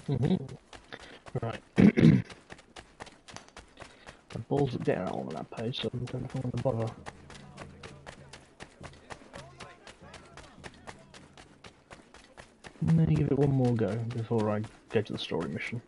Mhm. Right. The balls are getting on that page, so I don't know if I'm going to bother. Let me give it one more go before I go to the story mission.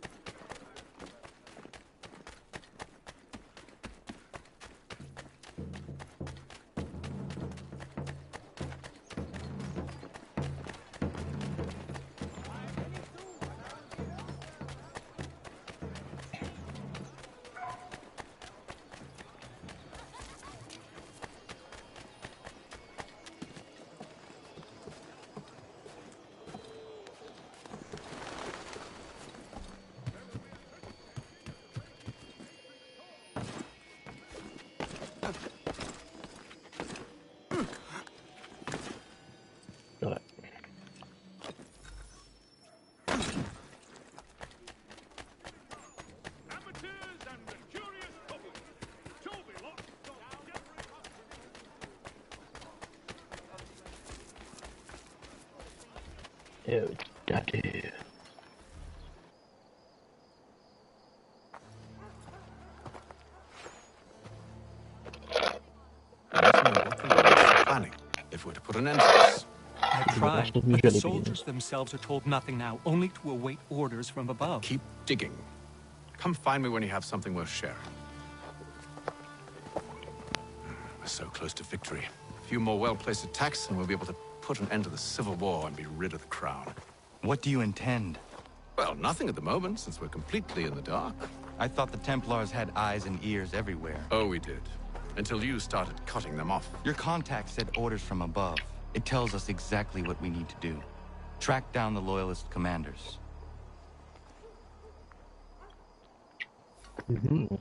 Got it. Oh, daddy. Planning, if we're to put an end to this. I tried, Lost all the but the jelly soldiers beans. themselves are told nothing now, only to await orders from above. Keep digging. Come find me when you have something worth sharing. We're so close to victory. A few more well-placed attacks and we'll be able to put an end to the Civil War and be rid of the crown. What do you intend? Well, nothing at the moment, since we're completely in the dark. I thought the Templars had eyes and ears everywhere. Oh, we did. Until you started cutting them off. Your contact said orders from above. It tells us exactly what we need to do. Track down the Loyalist commanders. Mm-hmm.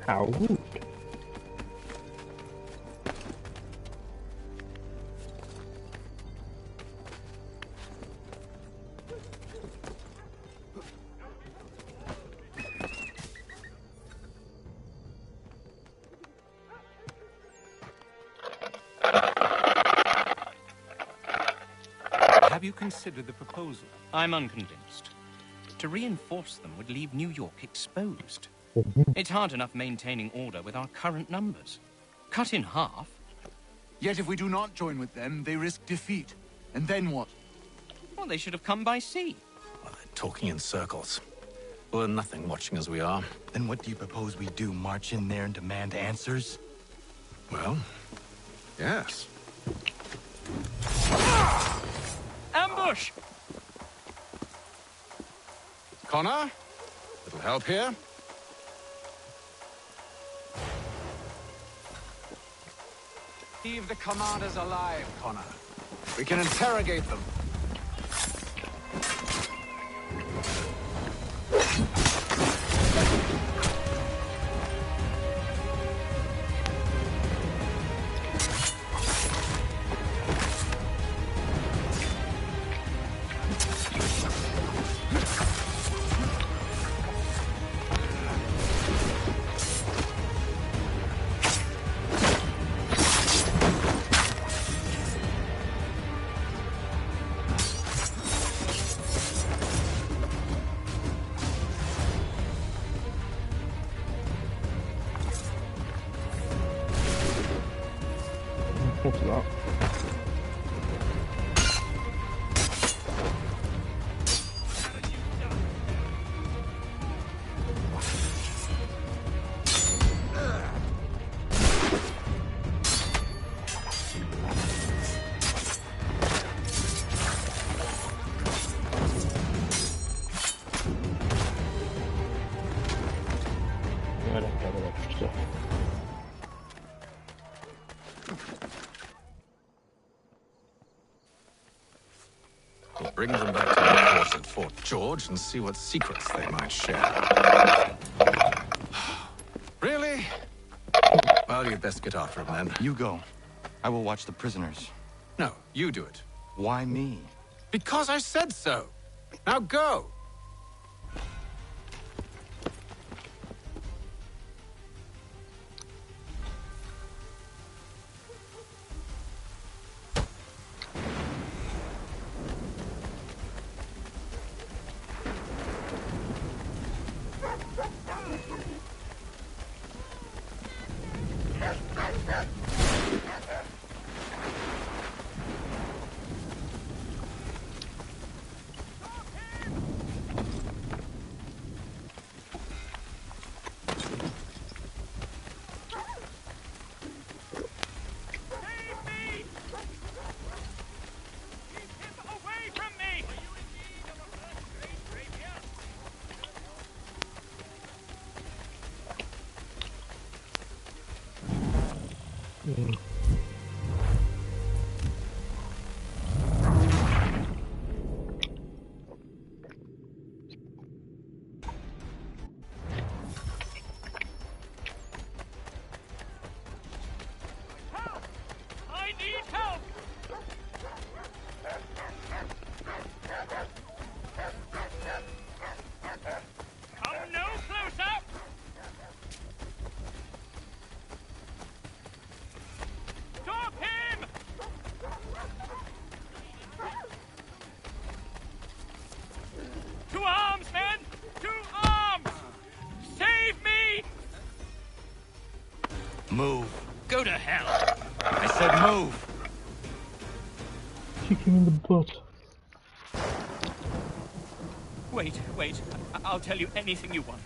How rude. Have you considered the proposal? I'm unconvinced. To reinforce them would leave New York exposed. It's hard enough maintaining order with our current numbers. Cut in half. Yet if we do not join with them, they risk defeat. And then what? Well, they should have come by sea. Well, they're talking in circles. We'll learn nothing watching as we are. Then what do you propose we do? March in there and demand answers? Well, yes. Ambush! Connor? Little help here? Leave the commanders alive, Connor. We can interrogate them. What's that? Just We'll bring them back to the quarters at Fort George and see what secrets they might share. Really? Well, you'd best get after him then. You go. I will watch the prisoners. No, you do it. Why me? Because I said so. Now go. Move. Go to hell. I said move. kick him in the butt. Wait. I'll tell you anything you want.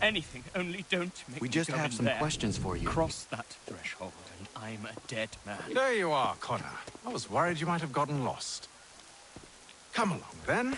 Anything, only don't make We me just go have in some there. questions for you. Cross that threshold and I'm a dead man. There you are, Connor. I was worried you might have gotten lost. Come along, then.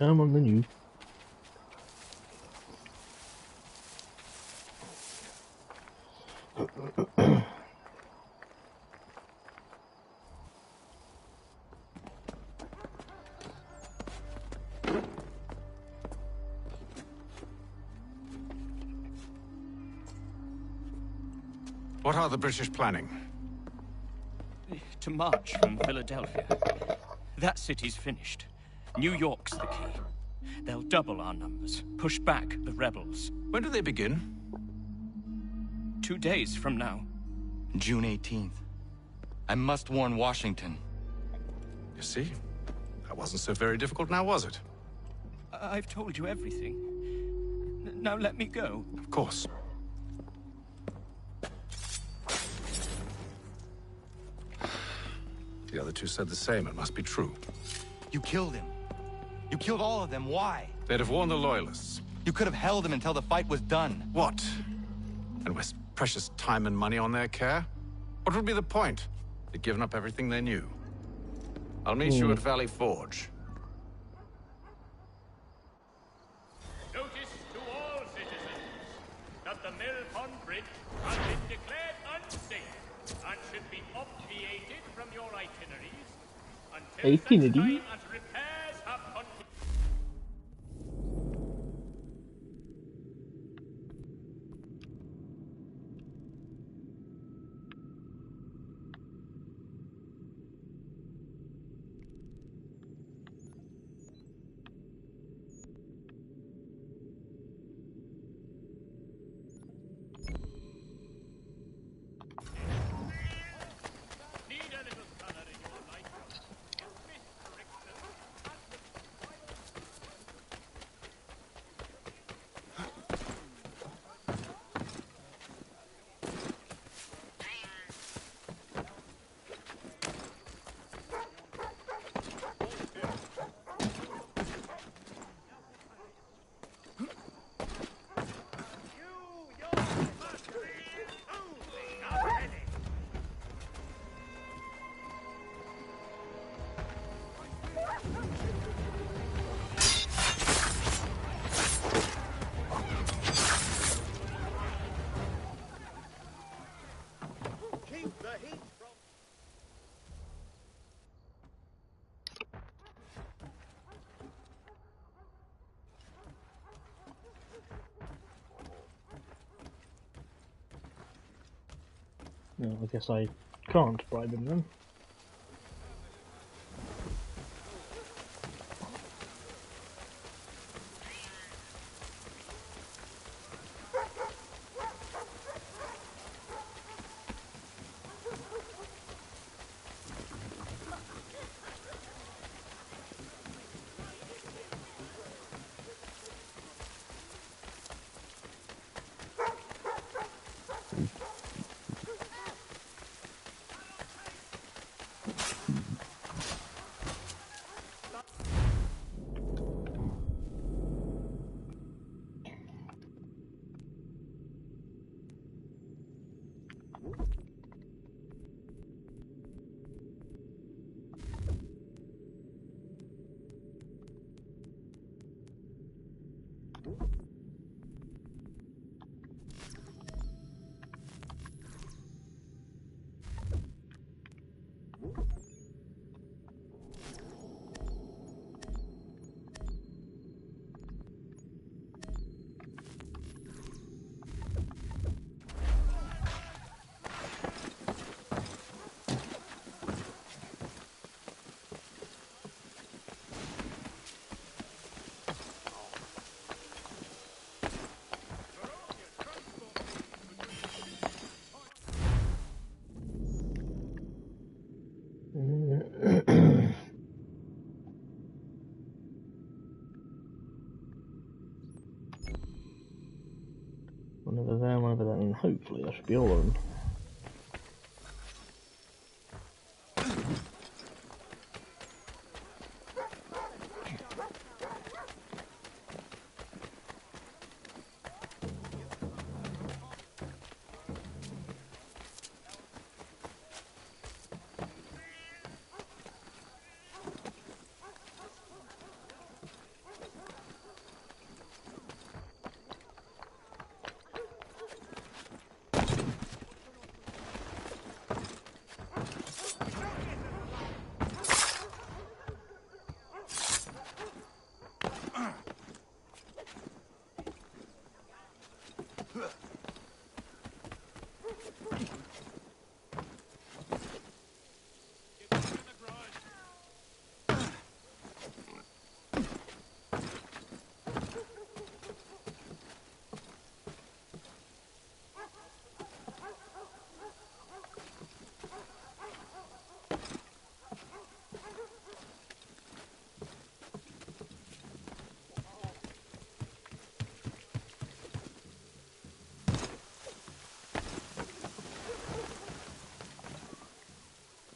I'm on the news. What are the British planning? To march from Philadelphia. That city's finished. New York's the key. They'll double our numbers, push back the rebels. When do they begin? 2 days from now. June 18th. I must warn Washington. You see? That wasn't so very difficult now, was it? I've told you everything. Now let me go. Of course. The other two said the same. It must be true. You killed him. You killed all of them. Why? They'd have warned the Loyalists. You could have held him until the fight was done. What? And waste precious time and money on their care? What would be the point? They'd given up everything they knew. I'll meet you at Valley Forge. Notice to all citizens that the Mill Pond Bridge has been declared unsafe and should be obviated from your itineraries until such time as repairs have continued. No, I guess I can't bribe him then. One over there, one over there, and hopefully that should be all of them.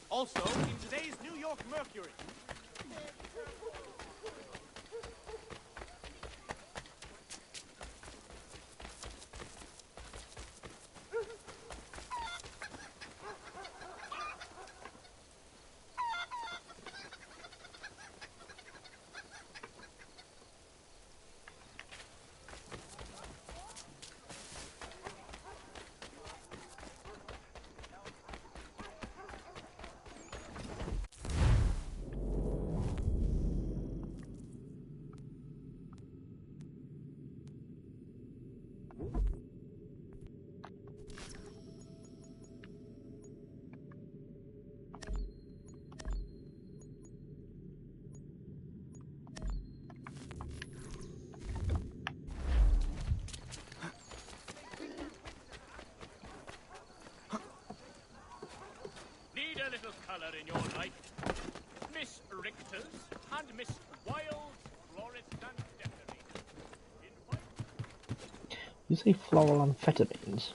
Also, in today's New York Mercury. Need a little color in your life. Miss Richter's and Miss Wilde's florists and decorators. You say floral amphetamines?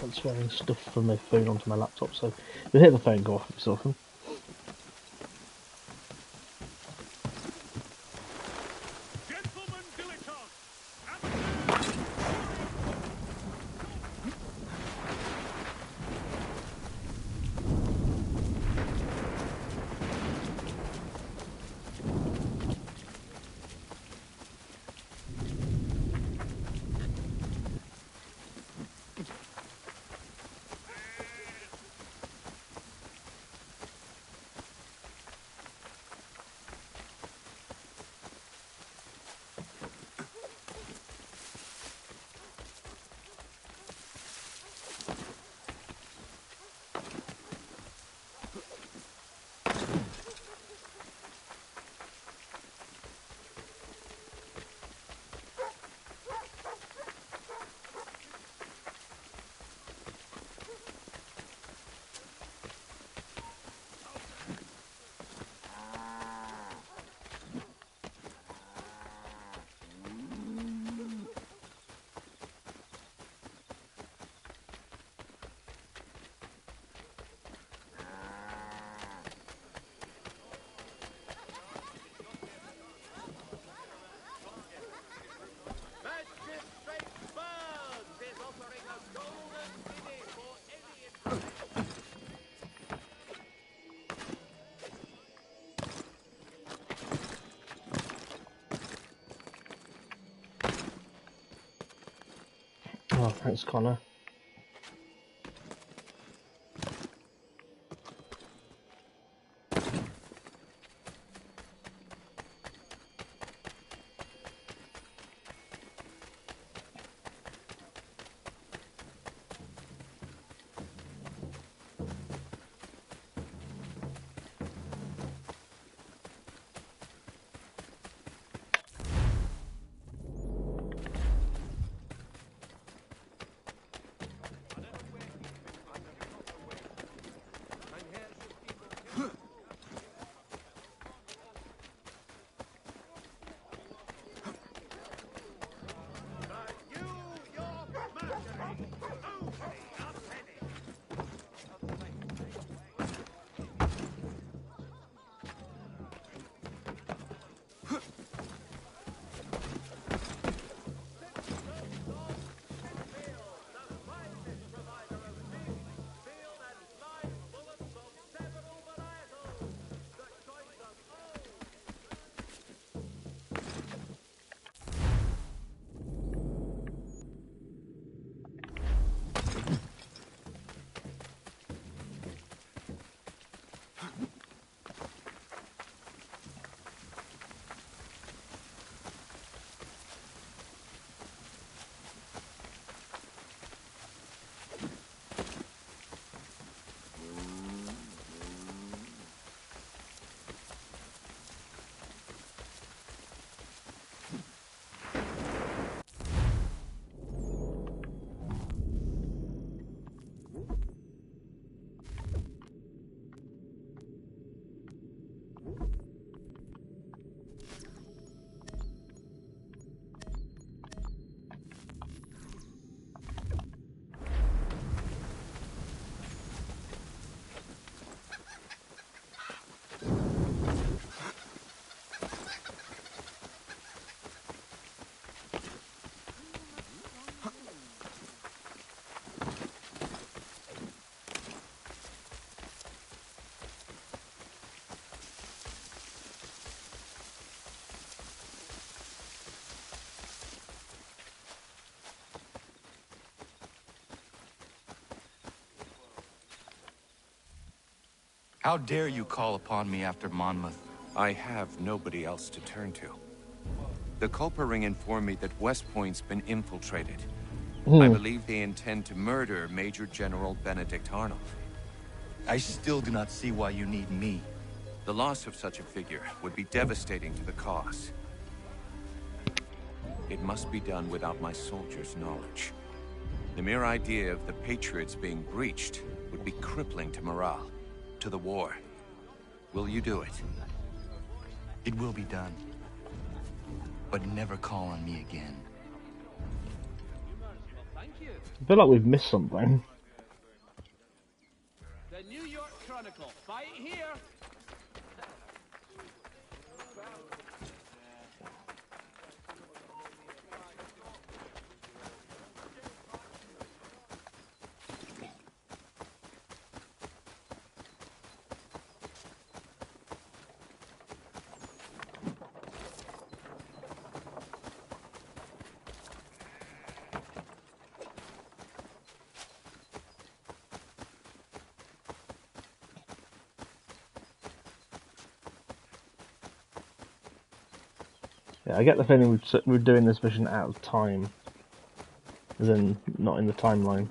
transferring stuff from my phone onto my laptop, so you'll hear the phone go off every so often. Gentlemen dilettantes, Oh, thanks, Connor. How dare you call upon me after Monmouth? I have nobody else to turn to. The Culper Ring informed me that West Point's been infiltrated. I believe they intend to murder Major General Benedict Arnold. I still do not see why you need me. The loss of such a figure would be devastating to the cause. It must be done without my soldiers' knowledge. The mere idea of the Patriots being breached would be crippling to morale, to the war. Will you do it? It will be done. But never call on me again. I feel like we've missed something. Chronicle. Fight here. Yeah, I get the feeling we're doing this mission out of time, as in not in the timeline.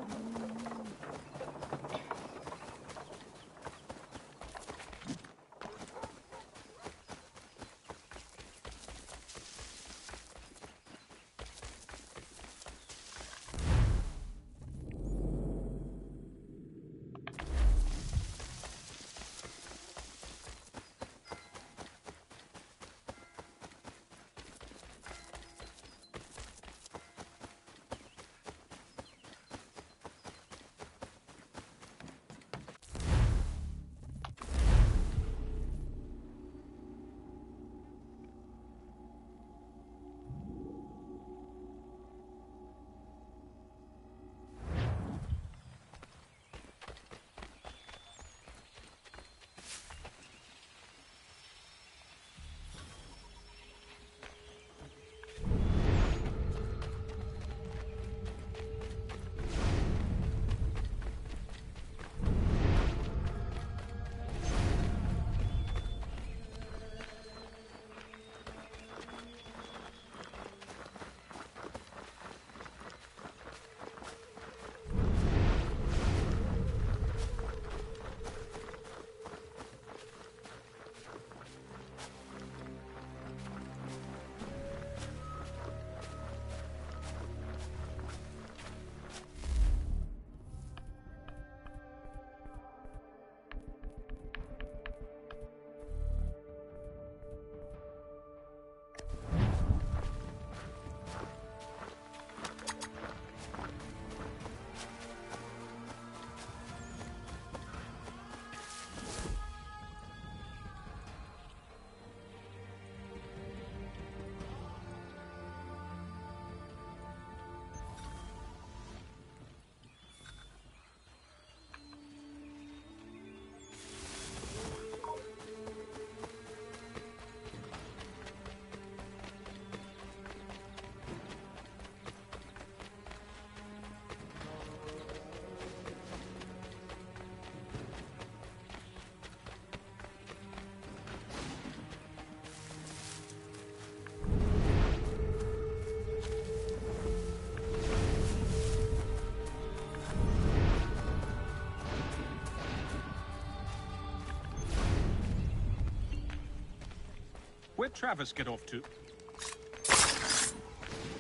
Where'd Travis get off to?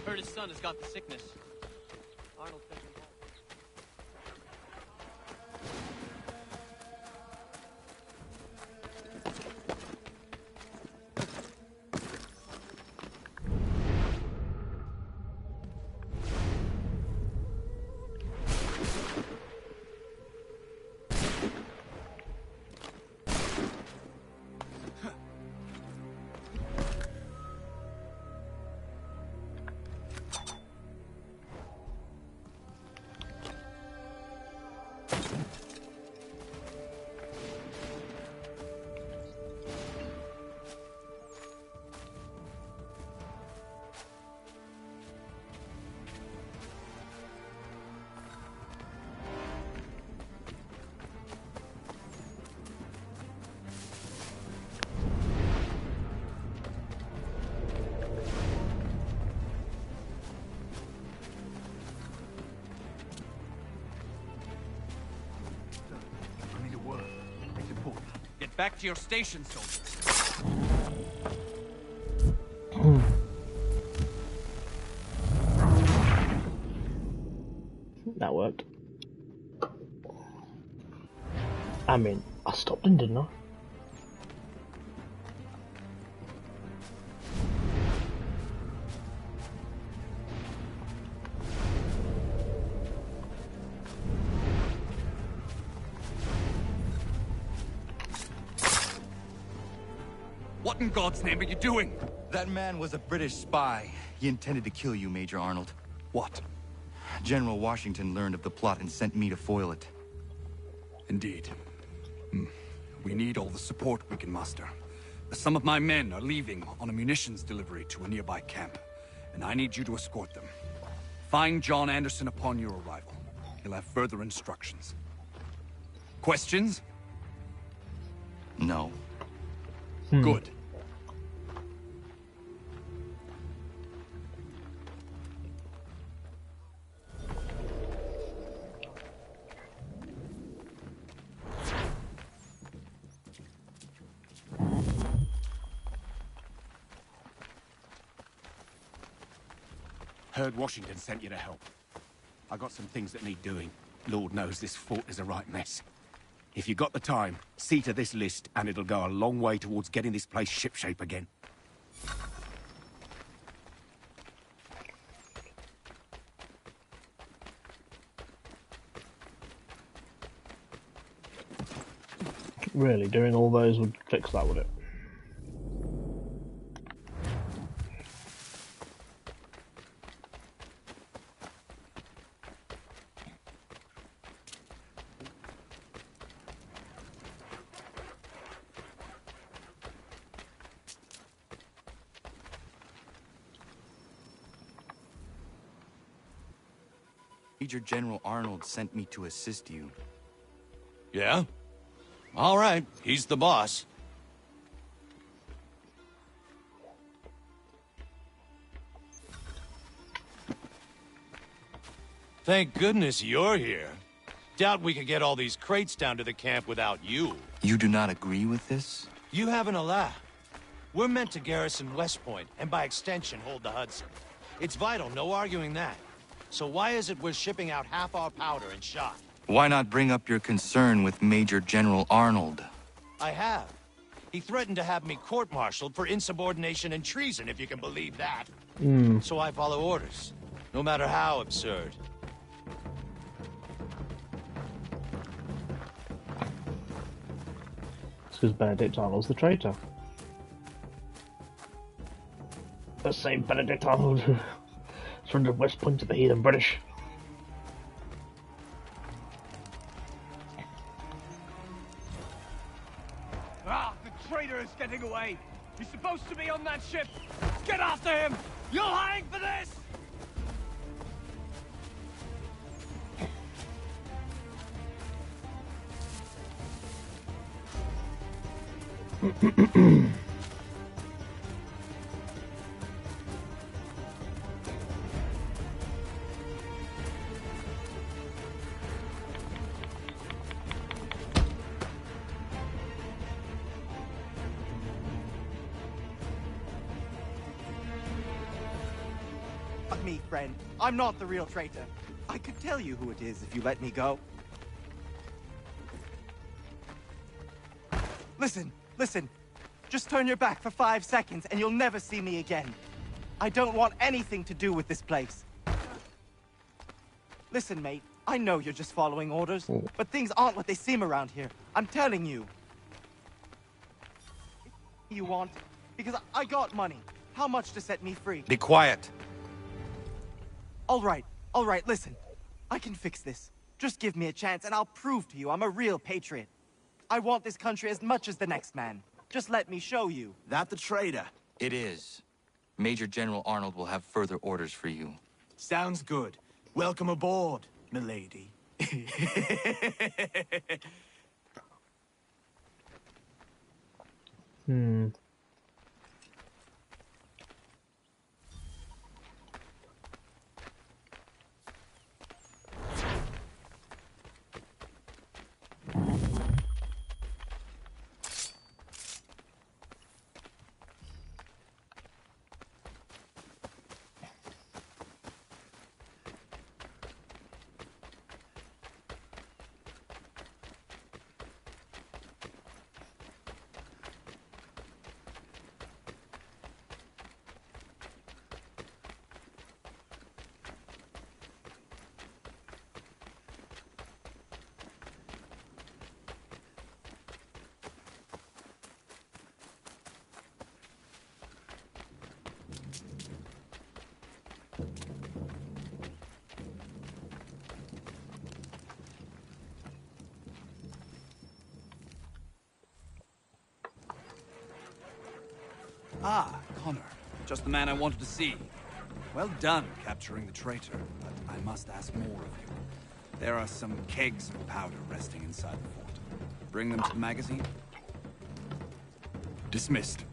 Heard his son has got the sickness. Arnold took him home. Back to your station, soldier. That worked. I mean, I stopped him, didn't I? What in God's name are you doing? That man was a British spy. He intended to kill you, Major Arnold. What? General Washington learned of the plot and sent me to foil it. Indeed. We need all the support we can muster. Some of my men are leaving on a munitions delivery to a nearby camp, and I need you to escort them. Find John Anderson upon your arrival. He'll have further instructions. Questions? No. Good. Heard Washington sent you to help. I got some things that need doing. Lord knows this fort is a right mess. If you got the time, see to this list, and it'll go a long way towards getting this place shipshape again. Really, doing all those would fix that, would it? Major General Arnold sent me to assist you. Yeah? All right, he's the boss. Thank goodness you're here. Doubt we could get all these crates down to the camp without you. You do not agree with this? You haven't a laugh. We're meant to garrison West Point, and by extension, hold the Hudson. It's vital, no arguing that. So why is it we're shipping out half our powder and shot? Why not bring up your concern with Major General Arnold? I have. He threatened to have me court-martialed for insubordination and treason, if you can believe that. So I follow orders, no matter how absurd. It's because Benedict Arnold's the traitor. The same Benedict Arnold who surrendered West Point to the heathen British. Ah, the traitor is getting away! He's supposed to be on that ship! Get after him! You'll hang for this! Fuck me, friend. I'm not the real traitor. I could tell you who it is if you let me go. Listen, listen. Just turn your back for 5 seconds and you'll never see me again. I don't want anything to do with this place. Listen, mate. I know you're just following orders, but things aren't what they seem around here. I'm telling you. You want? Because I got money. How much to set me free? Be quiet. All right, listen. I can fix this. Just give me a chance and I'll prove to you I'm a real patriot. I want this country as much as the next man. Just let me show you. That the traitor? It is. Major General Arnold will have further orders for you. Sounds good. Welcome aboard, milady. Ah, Connor. Just the man I wanted to see. Well done capturing the traitor, but I must ask more of you. There are some kegs of powder resting inside the fort. Bring them to the magazine? Dismissed.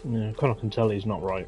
Yeah, Connor can tell he's not right.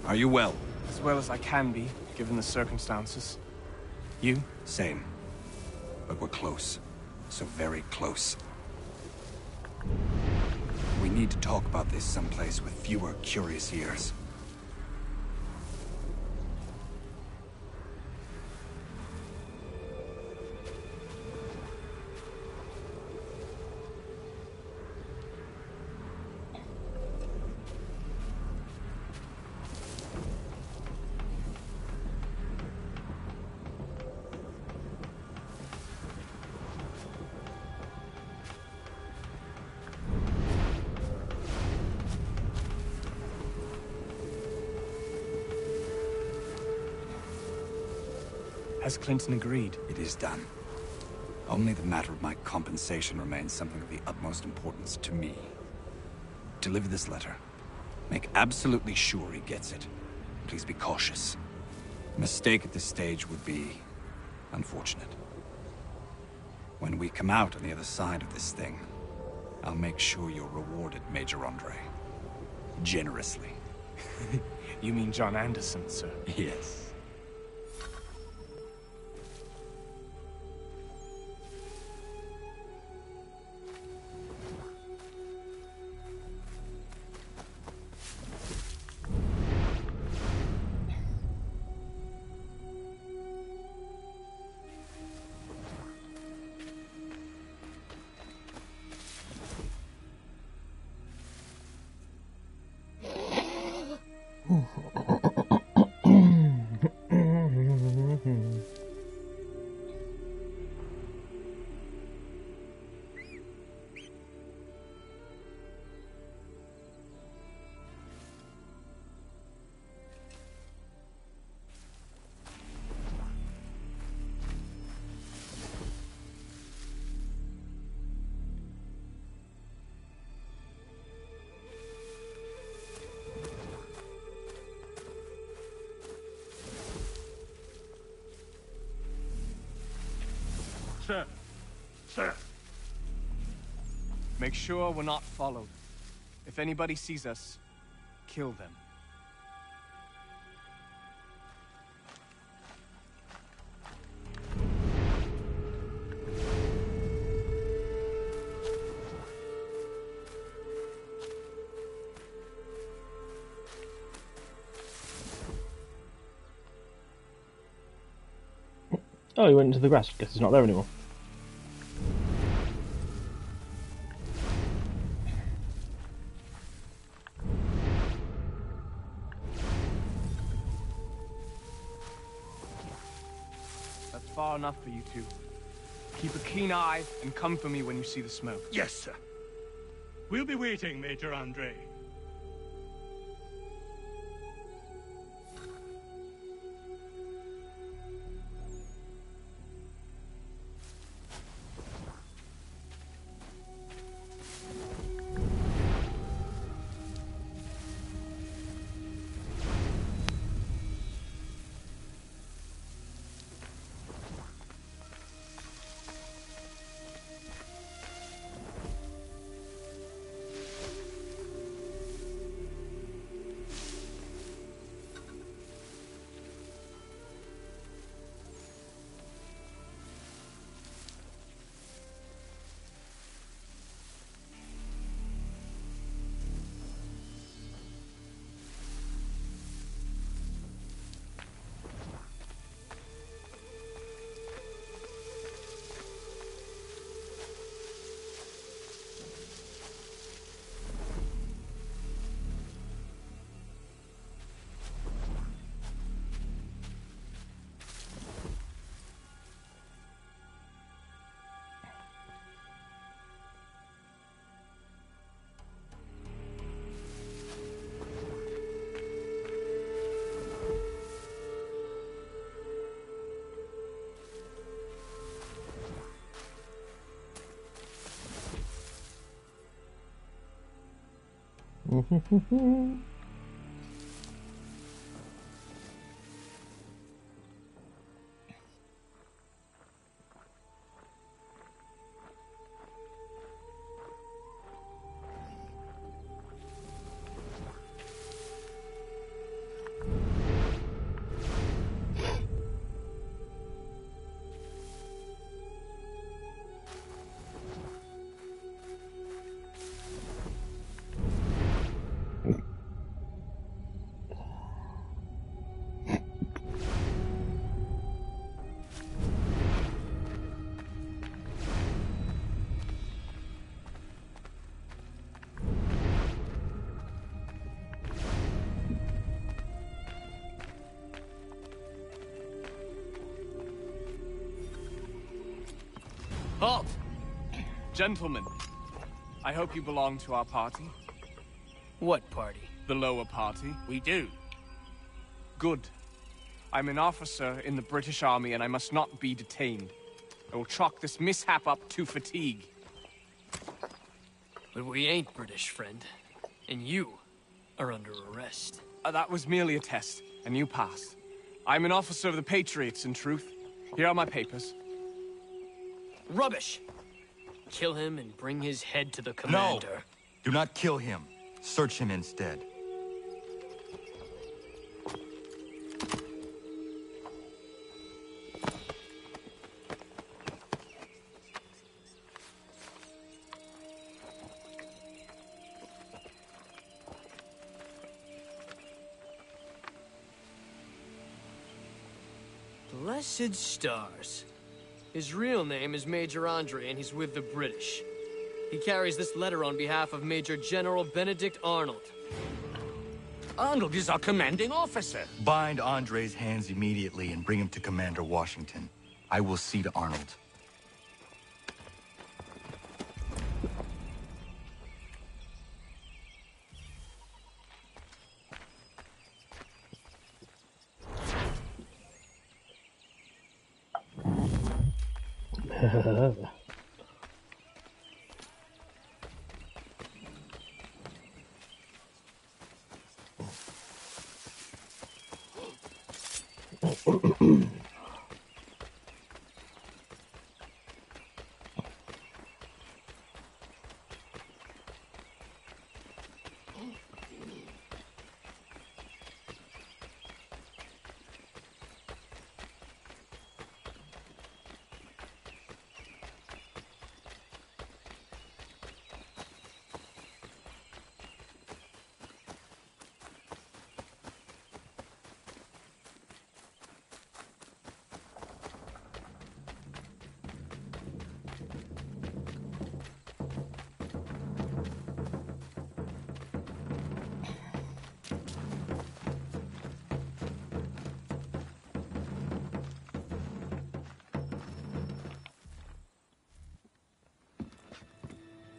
Are you well? As well as I can be, given the circumstances. You? Same. But we're close. So very close. We need to talk about this someplace with fewer curious ears. Has Clinton agreed? It is done. Only the matter of my compensation remains something of the utmost importance to me. Deliver this letter. Make absolutely sure he gets it. Please be cautious. A mistake at this stage would be unfortunate. When we come out on the other side of this thing, I'll make sure you're rewarded, Major Andre. Generously. You mean John Anderson, sir? Yes. Sir. Sir. Make sure we're not followed. If anybody sees us, kill them. Oh, he went into the grass. Guess he's not there anymore. That's far enough for you two. Keep a keen eye and come for me when you see the smoke. Yes, sir. We'll be waiting, Major Andre. Halt! Gentlemen, I hope you belong to our party. What party? The lower party. We do. Good. I'm an officer in the British Army and I must not be detained. I will chalk this mishap up to fatigue. But we ain't British, friend. And you are under arrest. That was merely a test, and you passed. I'm an officer of the Patriots, in truth. Here are my papers. Rubbish! Kill him and bring his head to the commander. No! Do not kill him. Search him instead. Blessed stars. His real name is Major Andre, and he's with the British. He carries this letter on behalf of Major General Benedict Arnold. Arnold is our commanding officer. Bind Andre's hands immediately and bring him to Commander Washington. I will see to Arnold.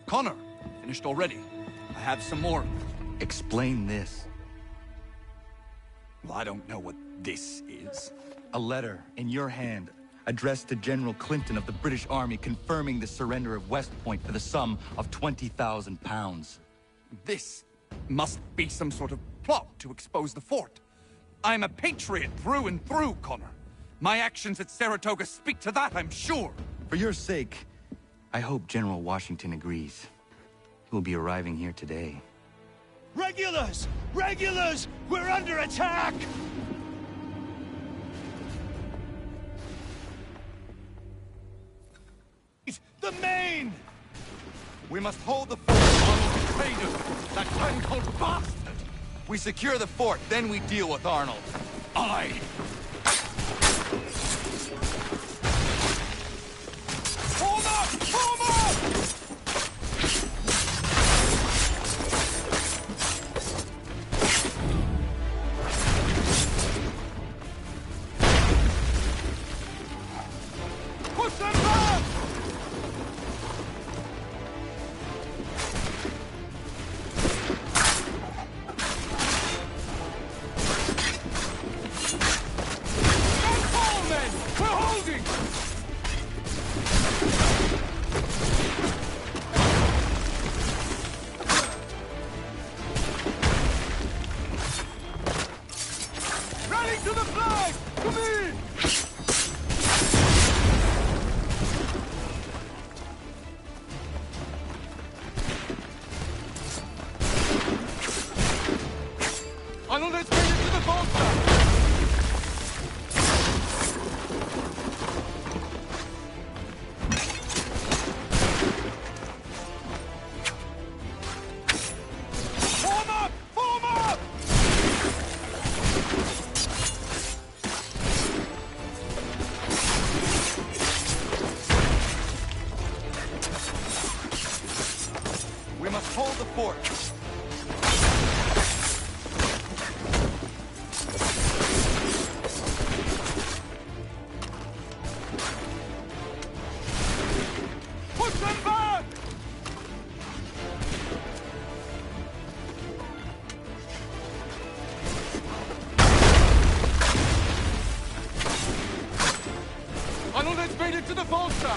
Connor, finished already. I have some more. Explain this. Well, I don't know what this is. A letter in your hand, addressed to General Clinton of the British Army confirming the surrender of West Point for the sum of 20,000 pounds. This must be some sort of plot to expose the fort. I'm a patriot through and through, Connor. My actions at Saratoga speak to that, I'm sure. For your sake, I hope General Washington agrees. He will be arriving here today. Regulars! Regulars! We're under attack! The Maine! We must hold the fort. Arnold betrayed us. That time-cold bastard! We secure the fort, then we deal with Arnold. Aye! Hold up! Hold up! Push them back! Arnold has made it to the Volta! Form up! Form up! We must hold the fort. Push them back! Arnold has made it to the Volta!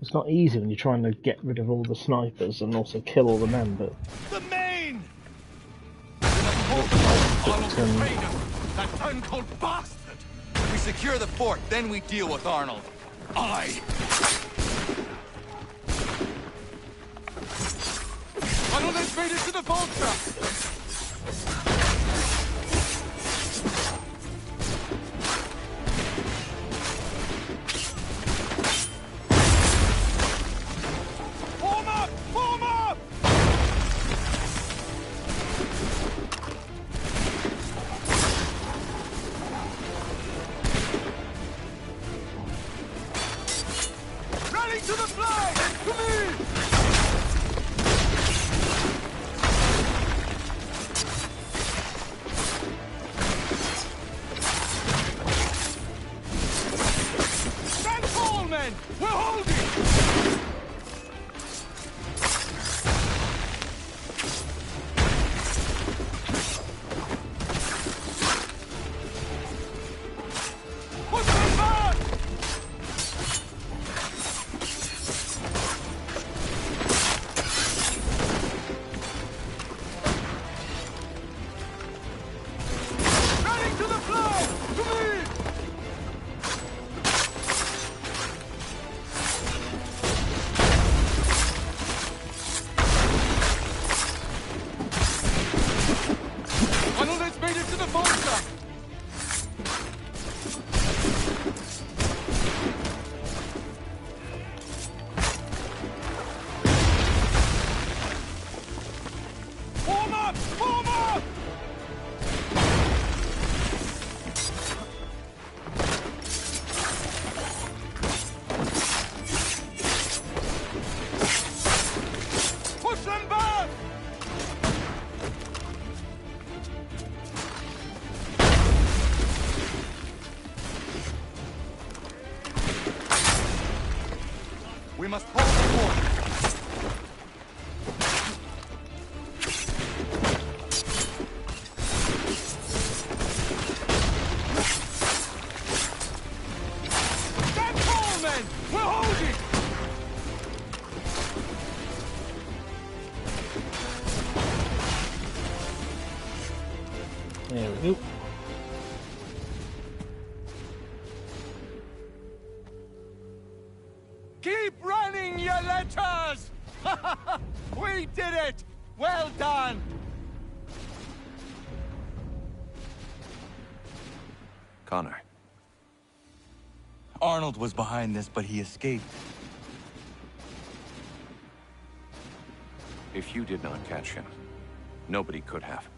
It's not easy when you're trying to get rid of all the snipers and also kill all the men, but... The main! That uncold bastard! We secure the fort, then we deal with Arnold. Aye! Arnold has made it to the Volta! Form up! Form up! Rally to the flag! To me! Stand tall, men! We're holding! Push them back! Rally to the flag! To me! Arnold has made it to the Volta! Form up! Form up! Push them back! We must hold the fort. Stand tall, men! We're holding! There we go. Keep running, you letters! We did it! Well done! Connor, Arnold was behind this, but he escaped. if you did not catch him, nobody could have.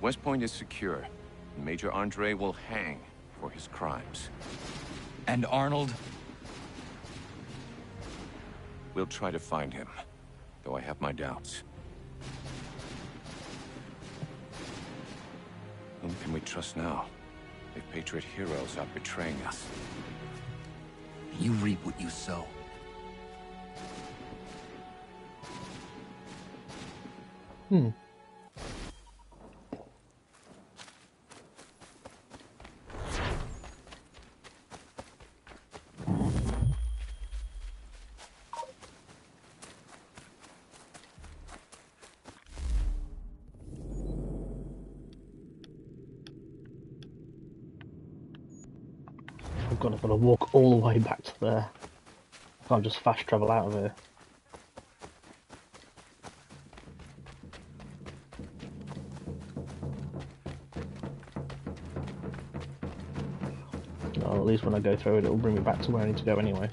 West Point is secure. Major Andre will hang for his crimes. And Arnold? We'll try to find him, though I have my doubts. Whom can we trust now? If Patriot heroes are betraying us. You reap what you sow. Hmm. I've got to walk all the way back to there. I can't just fast travel out of here. Well, at least when I go through it, it'll bring me back to where I need to go anyway.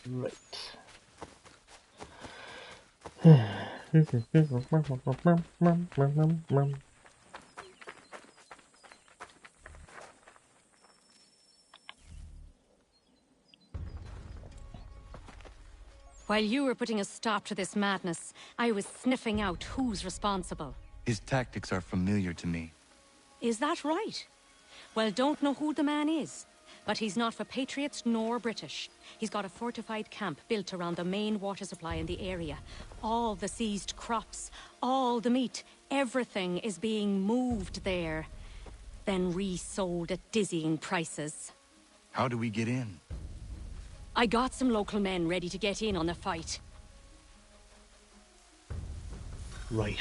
Right. While you were putting a stop to this madness, I was sniffing out who's responsible. His tactics are familiar to me. Is that right? Well, don't know who the man is, but he's not for Patriots nor British. He's got a fortified camp built around the main water supply in the area. All the seized crops, all the meat, everything is being moved there, then resold at dizzying prices. How do we get in? I got some local men ready to get in on the fight. Right.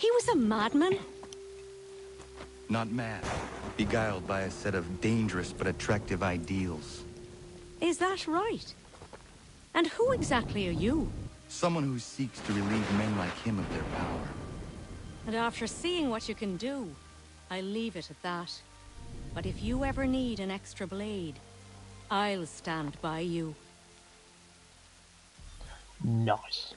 He was a madman? Not mad. Beguiled by a set of dangerous but attractive ideals. Is that right? And who exactly are you? Someone who seeks to relieve men like him of their power. And after seeing what you can do, I'll leave it at that. But if you ever need an extra blade, I'll stand by you. Nice.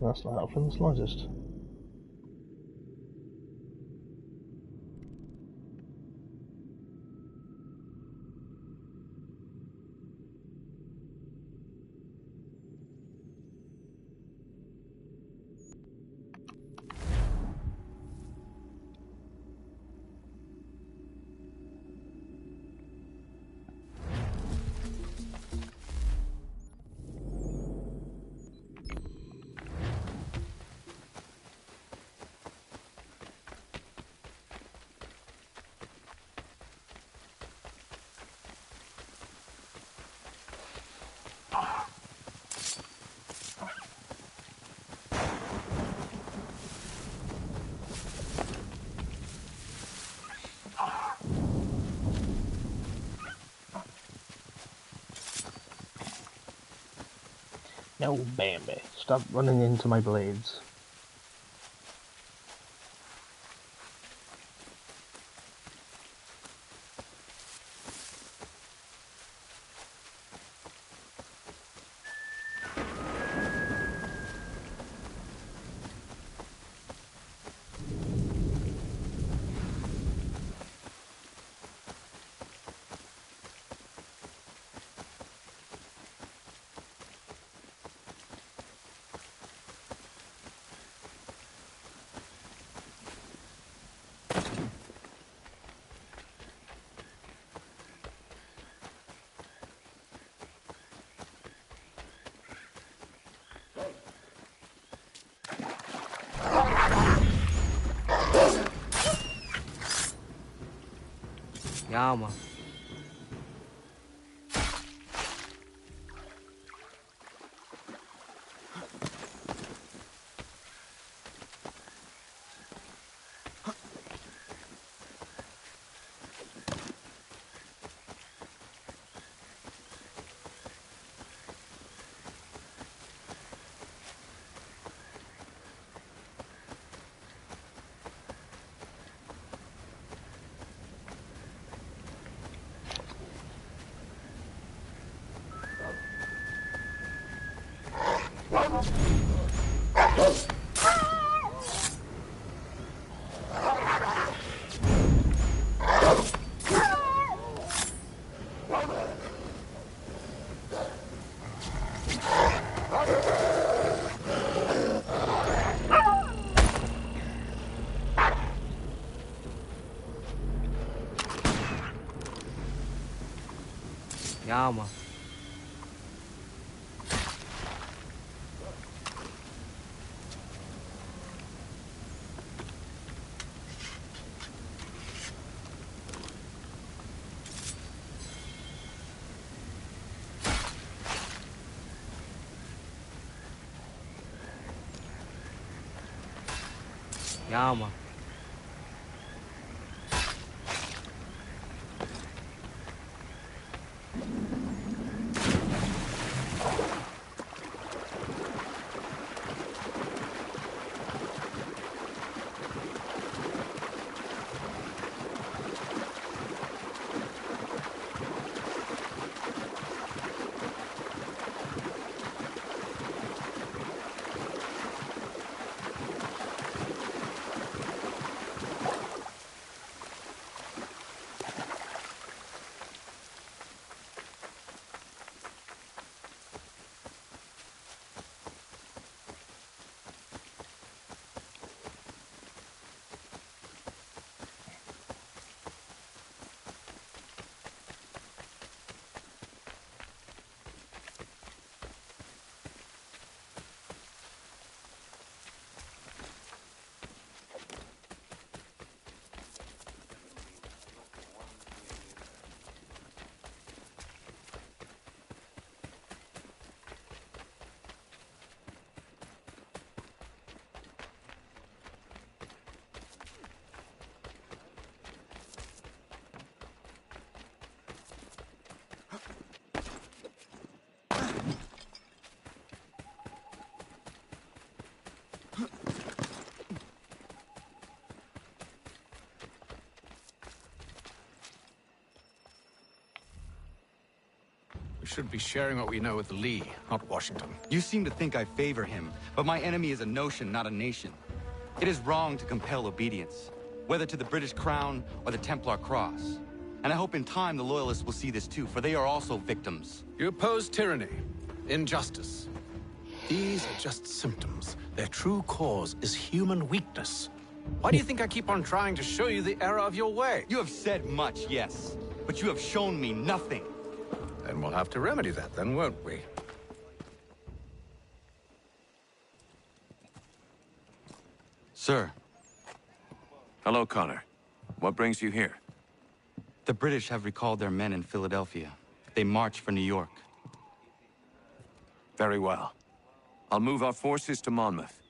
That's not helpful in the slightest. No, Bambi. Stop running into my blades. Ja, man. Ja, man. Ja, man. should be sharing what we know with Lee, not Washington. You seem to think I favor him, but my enemy is a notion, not a nation. It is wrong to compel obedience, whether to the British Crown or the Templar Cross. And I hope in time the Loyalists will see this too, for they are also victims. You oppose tyranny, injustice. These are just symptoms. Their true cause is human weakness. Why do you think I keep on trying to show you the error of your way? You have said much, yes, but you have shown me nothing. Then we'll have to remedy that then, won't we? Sir. Hello, Connor. What brings you here? The British have recalled their men in Philadelphia. They march for New York. Very well. I'll move our forces to Monmouth.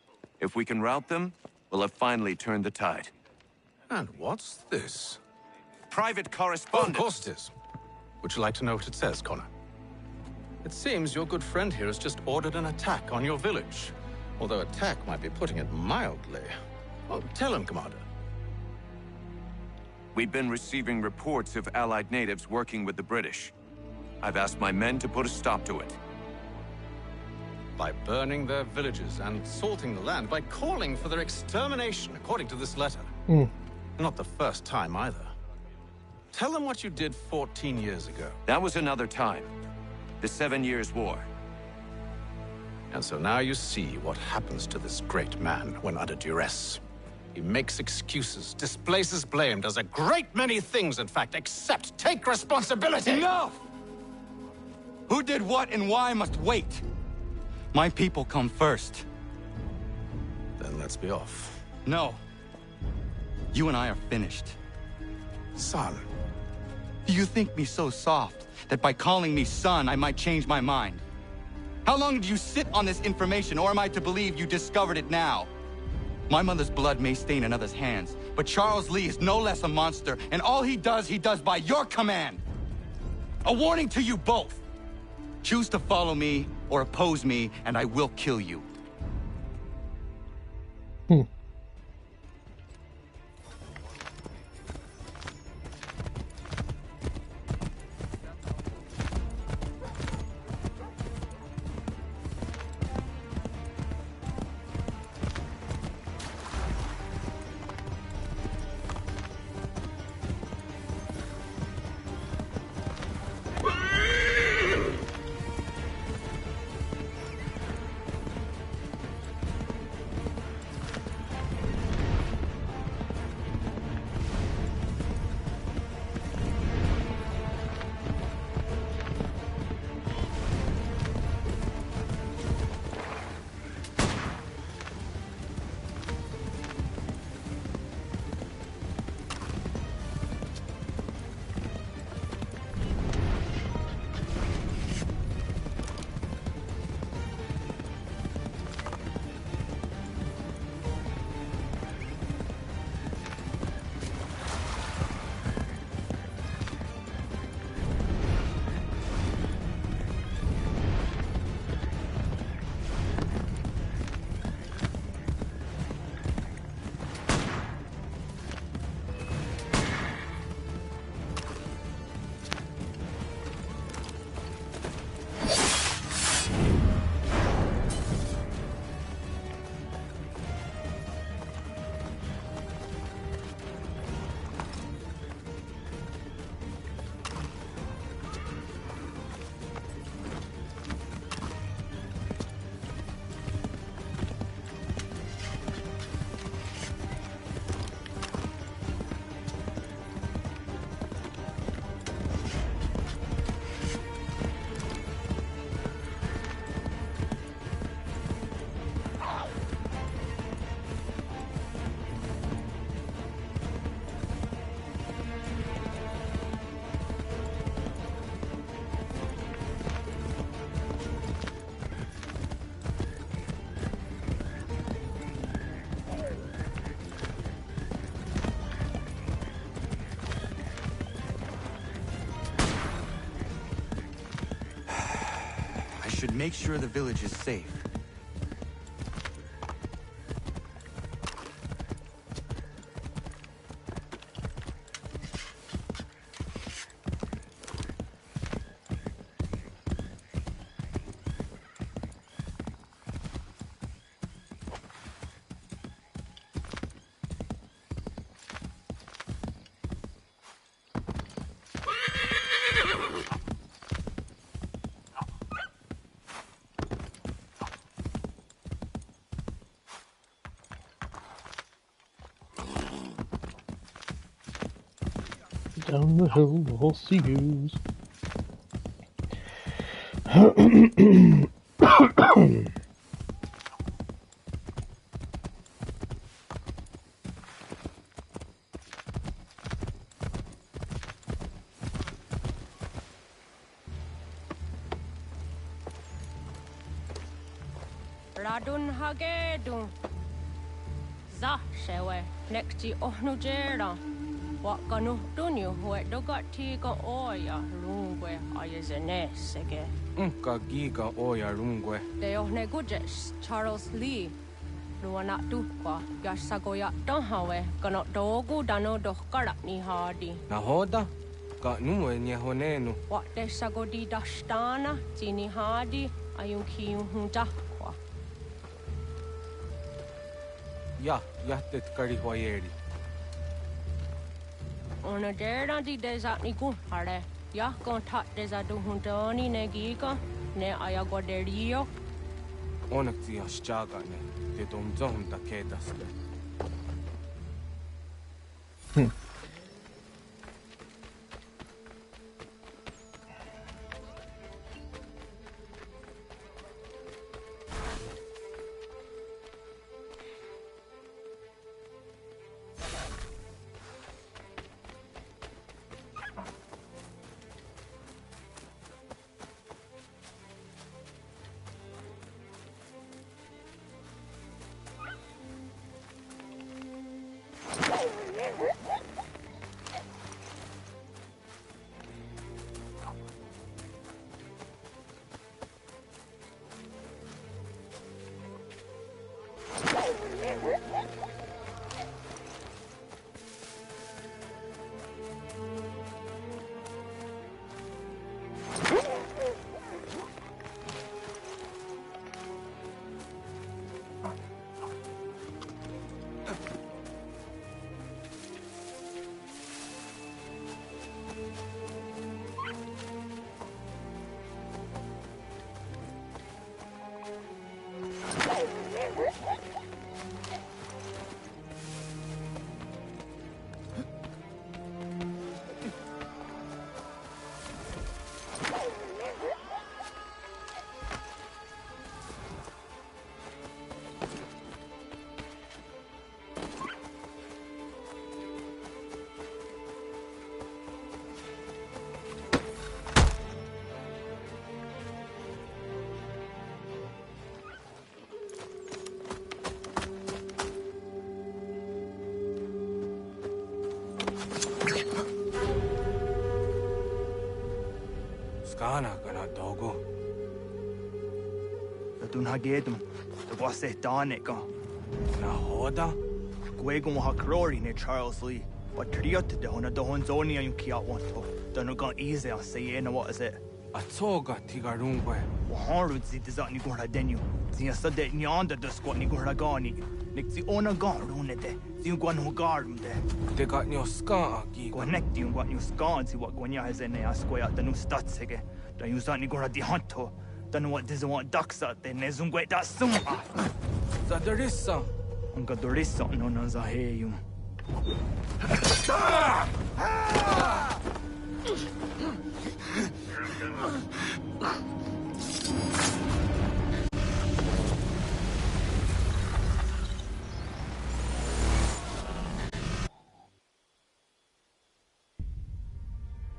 If we can rout them, we'll have finally turned the tide. And what's this? Private Oh, correspondence. of course it is. Would you like to know what it says, Connor? It seems your good friend here has just ordered an attack on your village. Although attack might be putting it mildly. Well, tell him, Commander. We've been receiving reports of Allied natives working with the British. I've asked my men to put a stop to it. By burning their villages and salting the land, by calling for their extermination, according to this letter. Not the first time, either. Tell them what you did 14 years ago. That was another time. The 7 Years' War. And so now you see what happens to this great man when under duress. He makes excuses, displaces blame, does a great many things, in fact, except take responsibility! Enough! Who did what and why must wait. My people come first. Then let's be off. No. You and I are finished. Son. Do you think me so soft that by calling me son, I might change my mind? How long did you sit on this information, or am I to believe you discovered it now? My mother's blood may stain another's hands, but Charles Lee is no less a monster, and all he does by your command. A warning to you both. Choose to follow me or oppose me, and I will kill you. Should make sure the village is safe. down the hill, the horsey goes. Radun hagedun. Za shewe nekti ohnujera. Wakanu dunyu huetogati ka oya lungwe ayezene sege. Ka giga oya lungwe. De ohne gujes Charles Lee. Luana tukwa yasagoya donhawe kano dogu dano dohkara ni hadi. Nahoda? Ka numwe nyehonenu. Wakte sagodi dashtana tini hadi ayun kiyun hunta. Ja, jättet karihuajeri. Ona dera di desa ni kunhare. Ja, kontat desa duhuntoni ne giga ne ayagoderio. Onneksi jasjagane, te tomzohunta kedaste. Skana kana dogo. Radun hagedum. The wase danika. Nahoda? Gwegum hakrori ne Charles Lee. But triot de hona do honzoni ayun kiat wanto. Danugan easy on say what is it? Atoga tigarungwe. Waharud zi dizat ni gora denu. Zia sade nyanda de squat ni gora gani. Nik zi ona garune de. Zi gwan hugarum de. Te got nyo ska aki. Gwanek di gwan nyo ska zi wat gwanya hezene asquaya danu statsege. Dan you zat ni gora di hanto. Danu what diz want daksa de ne zungwe da suma. Zadarissa. Unga dorissa no nan zaheyum.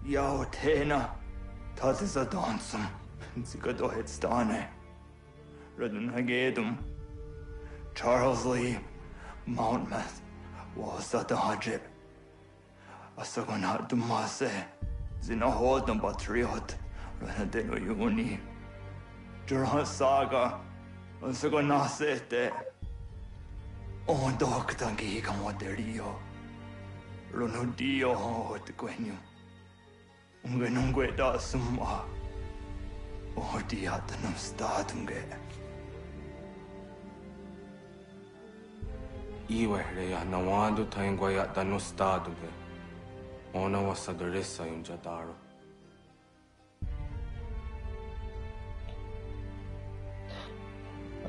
Yao Tena, das ist a dansum. Zika do hitstane. Radun hagedum. Charles Lee, Mountmouth, was at the Hajib. Asagonat dumase. Zinahodum patriot. Ranadeno Yuni. Duran Saga. Asagonasete. On doctangi camoterio. Ronudio hot quenu. Ungenungue da summa. Oh, diatanum statunge. Iwe reya nawando taingwaya dano staduge. Ona wasadoresa yung jadaro.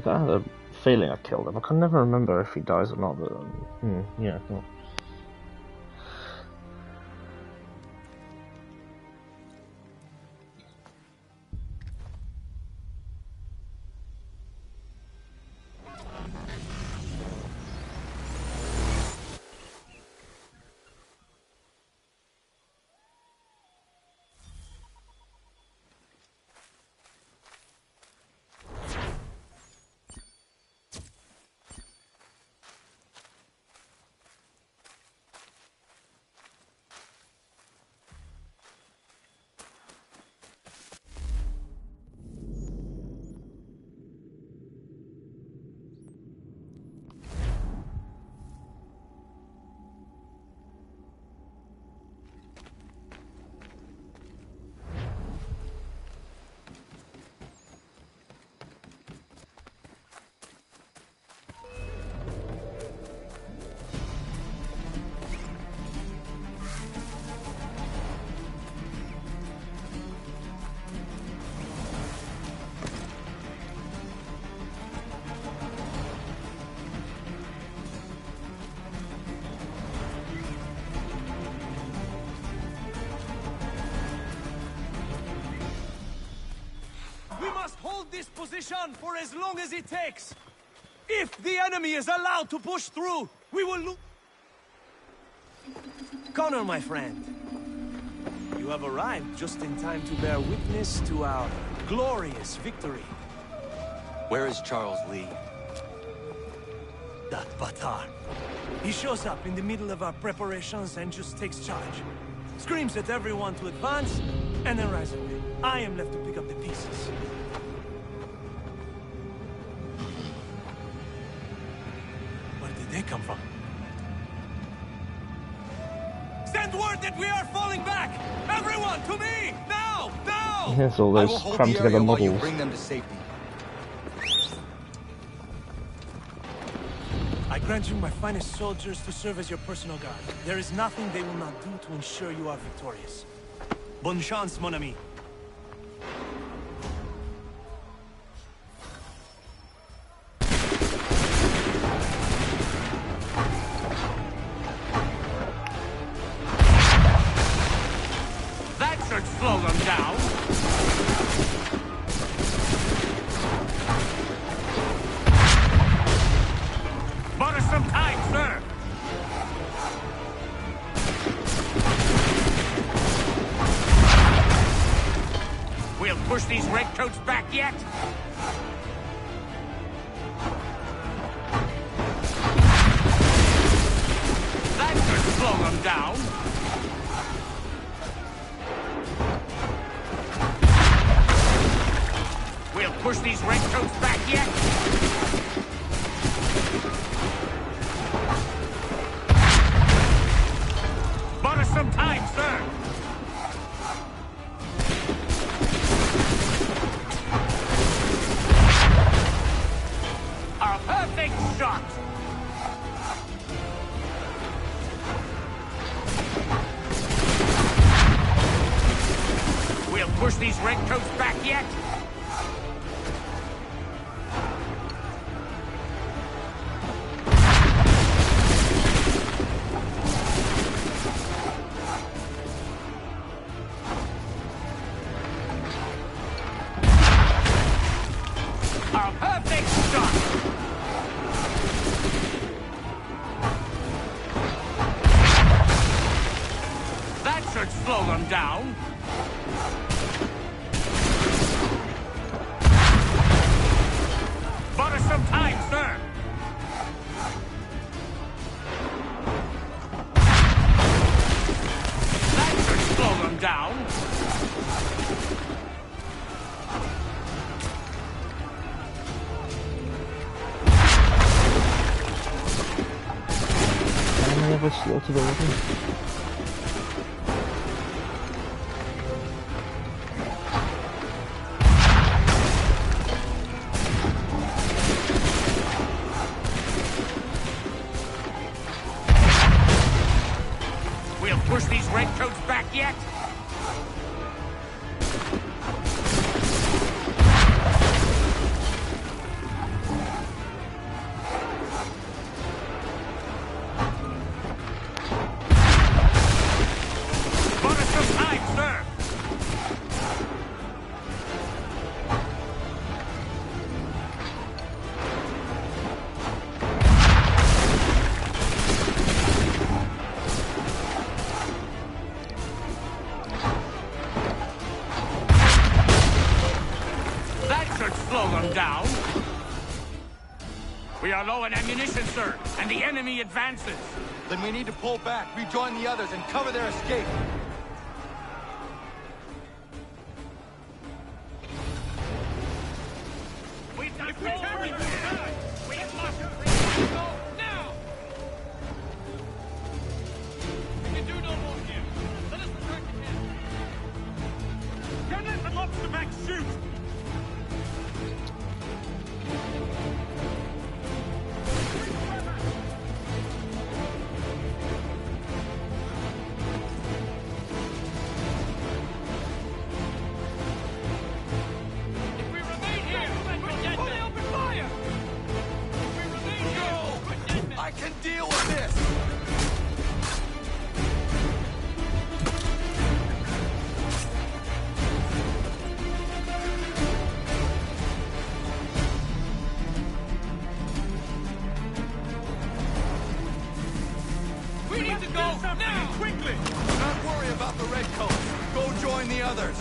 I had a feeling I killed him. I can never remember if he dies or not, but yeah. No. this position for as long as it takes. If the enemy is allowed to push through, we will lose. Connor, my friend, you have arrived just in time to bear witness to our glorious victory. Where is Charles Lee? That Batar. He shows up in the middle of our preparations and just takes charge. Screams at everyone to advance, and then rides away. I am left to pick up the pieces. Where did they come from? Send word that we are falling back! Everyone, to me! Now! Now! Here's all those crammed together models. Bring them to safety. I grant you my finest soldiers to serve as your personal guard. There is nothing they will not do to ensure you are victorious. Bonne chance, mon ami. That should slow them down. Bought us some time, sir. We'll push these redcoats back yet. That should slow them down. We'll push these redcoats back yet. Bought us some time, sir. A perfect shot. We'll push these redcoats back yet. A perfect shot. That should slow them down. Bought us some time, sir. That should slow them down. Can I ever slaughter the weapon? We'll push these redcoats back yet. Bought us some time, sir. That should slow them down. We are low on ammunition, sir, and the enemy advances. Then we need to pull back, rejoin the others, and cover their escape. We've got We have lost Go now! We can do no more here. Let us return to camp. Gunners and lobster back, shoot! If we remain here, we'll get them. Open fire! If we remain here, out the redcoats! Go join the others!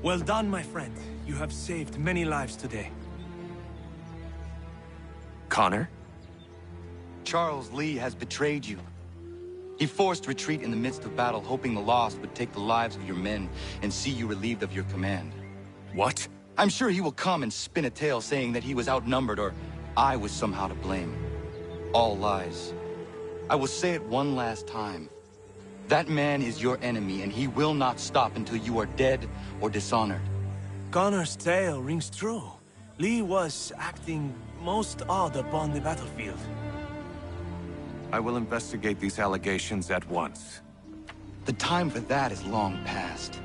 Well done, my friend. You have saved many lives today. Connor? Charles Lee has betrayed you. He forced retreat in the midst of battle, hoping the lost would take the lives of your men and see you relieved of your command. What? I'm sure he will come and spin a tale saying that he was outnumbered or I was somehow to blame. All lies. I will say it one last time. That man is your enemy, and he will not stop until you are dead or dishonored. Connor's tale rings true. Lee was acting most odd upon the battlefield. I will investigate these allegations at once. The time for that is long past.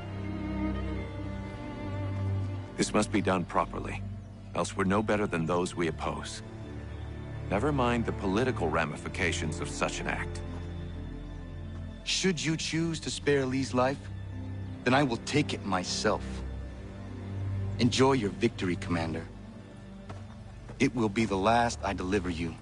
This must be done properly, else we're no better than those we oppose. Never mind the political ramifications of such an act. Should you choose to spare Lee's life, then I will take it myself. Enjoy your victory, Commander. It will be the last I deliver you.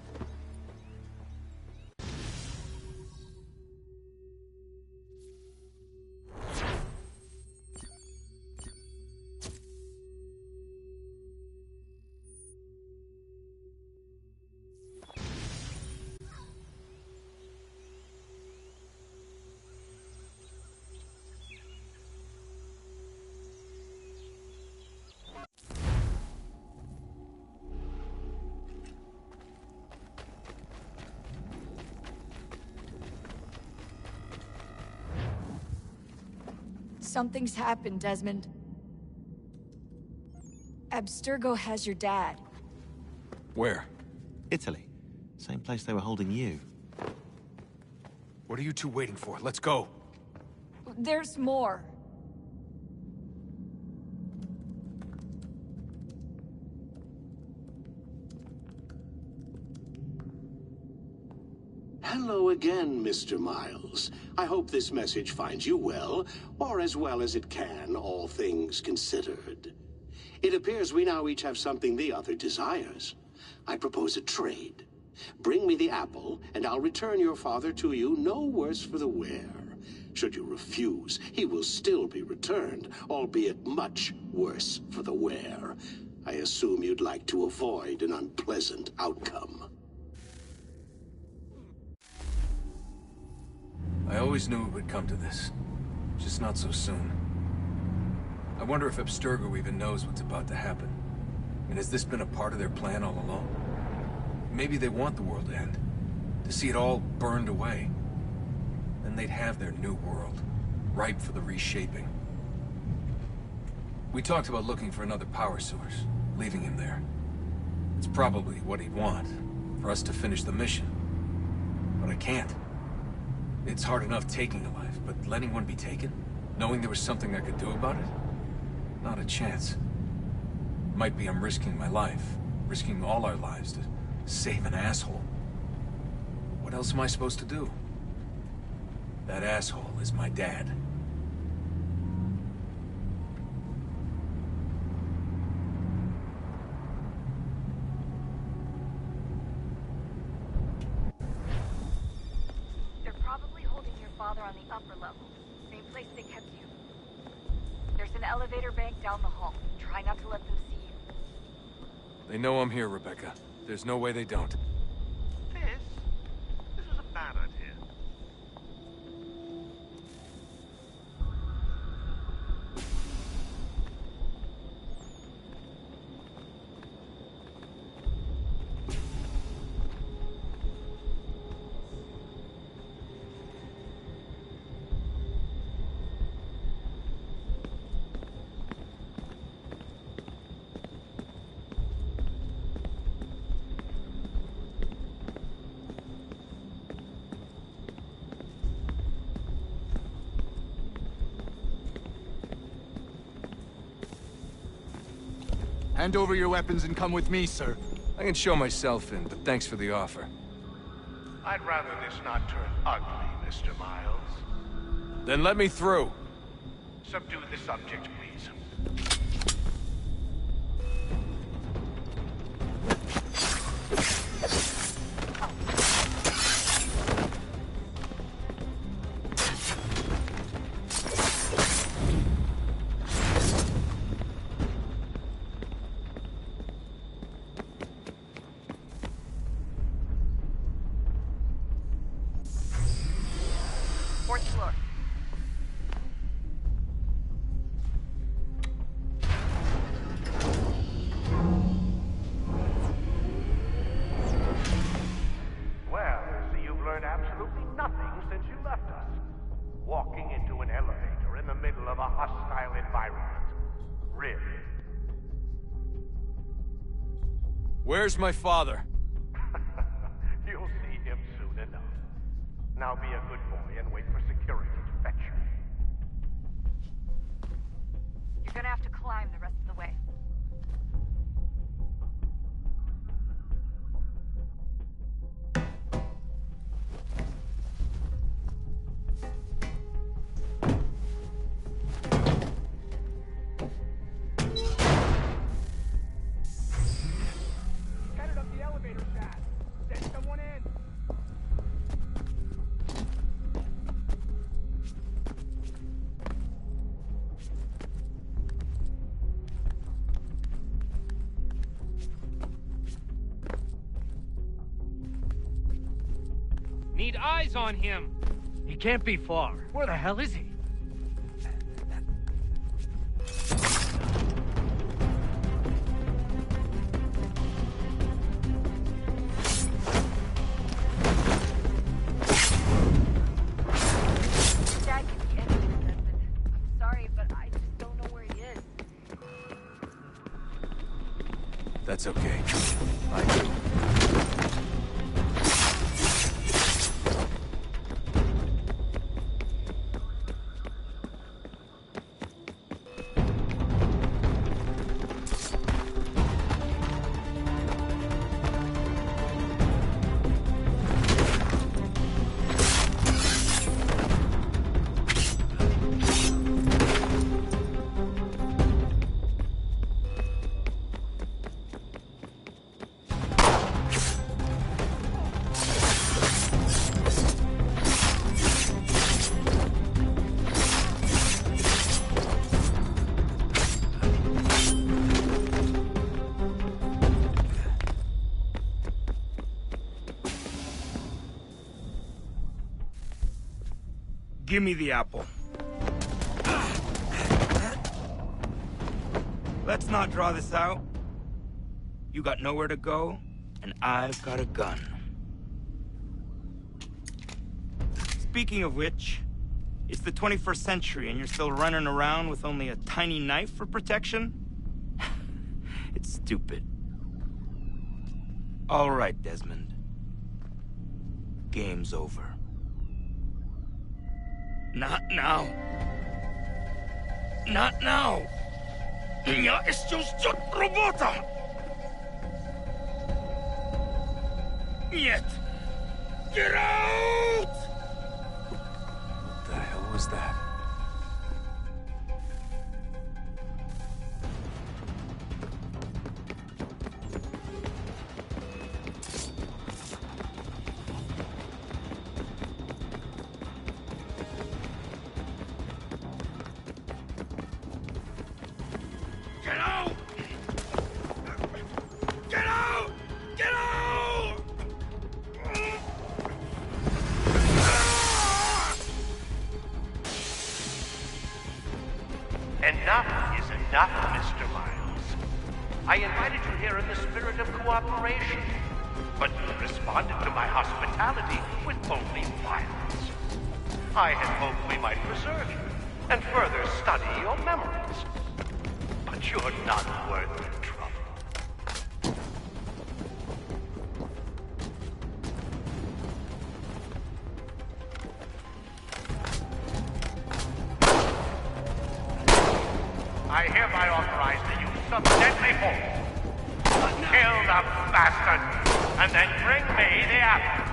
Something's happened, Desmond. Abstergo has your dad. Where? Italy. Same place they were holding you. What are you two waiting for? Let's go. There's more. Hello again, Mr. Miles. I hope this message finds you well, or as well as it can, all things considered. It appears we now each have something the other desires. I propose a trade. Bring me the apple, and I'll return your father to you no worse for the wear. Should you refuse, he will still be returned, albeit much worse for the wear. I assume you'd like to avoid an unpleasant outcome. I always knew it would come to this. Just not so soon. I wonder if Abstergo even knows what's about to happen. And has this been a part of their plan all along? Maybe they want the world to end. To see it all burned away. Then they'd have their new world, ripe for the reshaping. We talked about looking for another power source, leaving him there. It's probably what he'd want, for us to finish the mission. But I can't. It's hard enough taking a life, but letting one be taken? Knowing there was something I could do about it? Not a chance. Might be I'm risking my life, risking all our lives to save an asshole. What else am I supposed to do? That asshole is my dad. They're probably holding your father on the upper level. Same place they kept you. There's an elevator bank down the hall. Try not to let them see you. They know I'm here, Rebecca. There's no way they don't. This is a bad idea. Hand over your weapons and come with me, sir. I can show myself in, but thanks for the offer. I'd rather this not turn ugly, Mr. Miles. Then let me through. Subdue the subject, please. Fourth floor. Well, I see you've learned absolutely nothing since you left us. Walking into an elevator in the middle of a hostile environment. Really? Where's my father? You'll see him soon enough. Now be a good boy and wait for security to fetch you. You're gonna have to climb the rest of the way. Headed up the elevator shaft. Send someone in. Need eyes on him. He can't be far. Where the hell is he? Dad can be anything, Desmond. I'm sorry, but I just don't know where he is. That's okay. I do. Give me the apple. Let's not draw this out. You got nowhere to go, and I've got a gun. Speaking of which, it's the 21st century and you're still running around with only a tiny knife for protection? It's stupid. All right, Desmond. Game's over. Not now. Not now. Я еще ждет работа. Нет. Get out! What the hell was that? Get out! Get out! Get out! Enough is enough, Mr. Miles. I invited you here in the spirit of cooperation, but you responded to my hospitality with only violence. I had hoped we might preserve you and further study your memories. But you're not worth the trouble. I hereby authorize the use of deadly force. Kill the bastard, and then bring me the apple.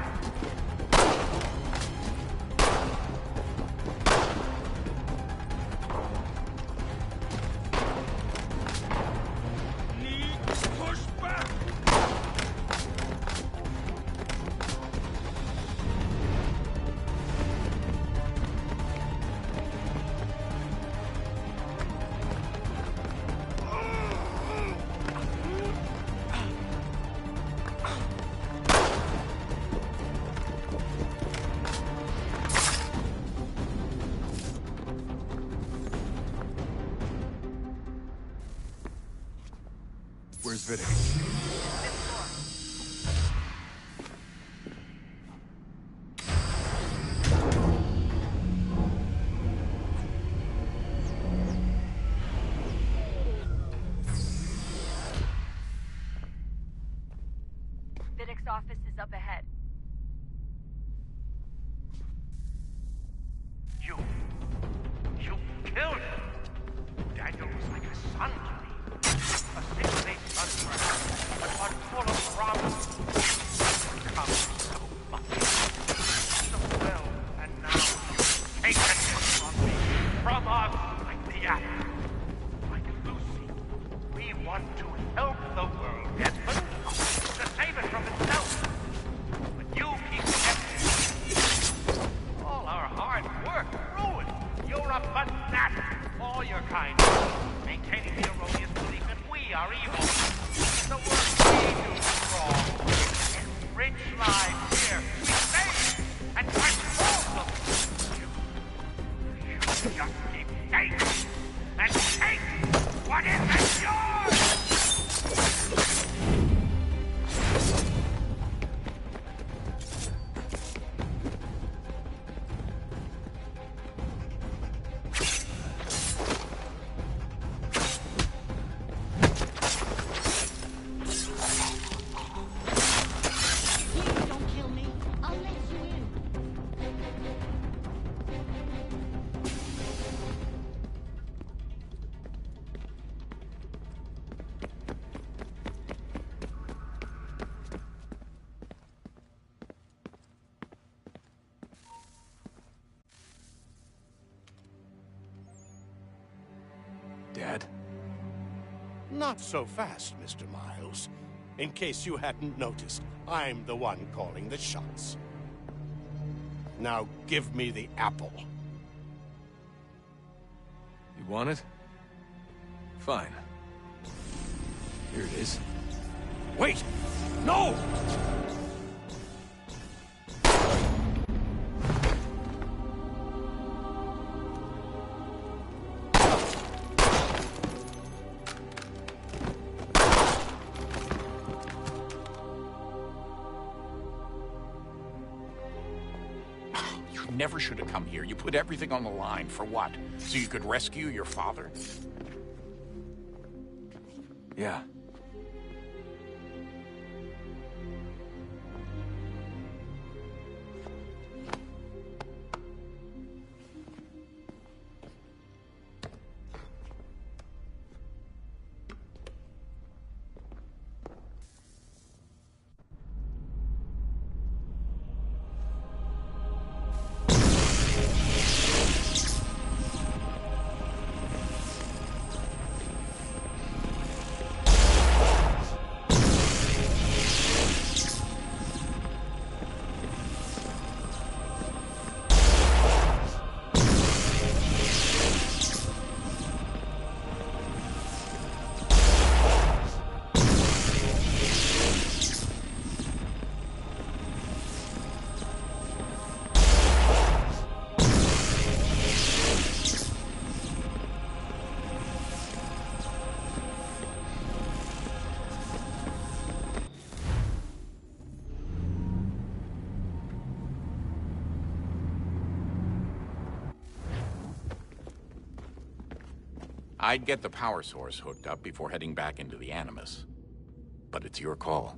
Where's Vidic? Vidic's office is up ahead. You killed him. Daniel was like a son to me. A single-faced son, perhaps, but one full of promise. Come so much. So well, and now you've taken him from me, from us, like the apple. Like Lucy. We want to help the world, Desmond, to save it from itself. But you keep tempting. All our hard work ruined. You're a fanatic. All your kind. Maintaining the erroneous belief that we are evil. The work we do is wrong. Enrich lives here. We save and transform them. You just keep taking and take what isn't yours! Dad? Not so fast, Mr. Miles. In case you hadn't noticed, I'm the one calling the shots. Now give me the apple. You want it? Fine. Here it is. Wait! No! Never should have come here. You put everything on the line. For what? So you could rescue your father? Yeah. I'd get the power source hooked up before heading back into the Animus. But it's your call.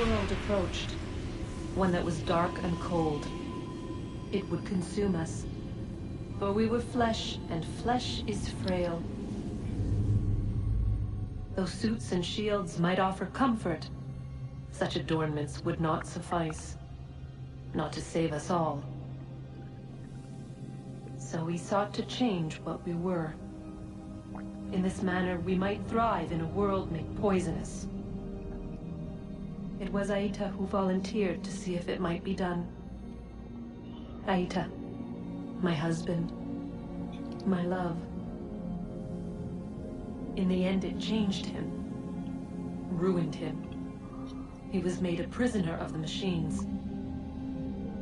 world approached. One that was dark and cold. It would consume us. For we were flesh, and flesh is frail. Though suits and shields might offer comfort, such adornments would not suffice. Not to save us all. So we sought to change what we were. In this manner, we might thrive in a world made poisonous. It was Aita who volunteered to see if it might be done. Aita, my husband, my love. In the end, it changed him, ruined him. He was made a prisoner of the machines.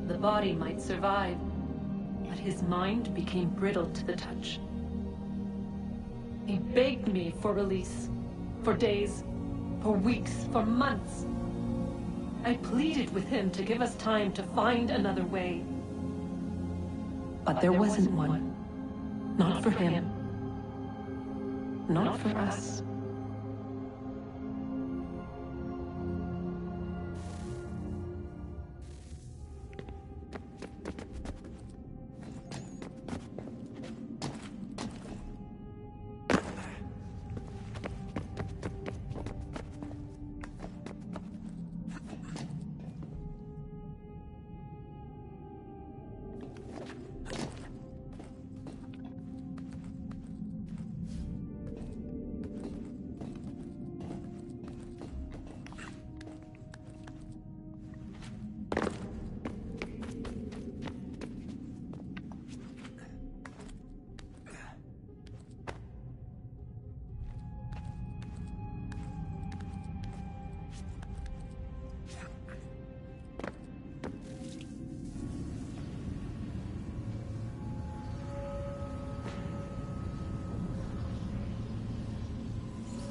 The body might survive, but his mind became brittle to the touch. He begged me for release, for days, for weeks, for months. I pleaded with him to give us time to find another way. But there wasn't one. Not for him. Not for us.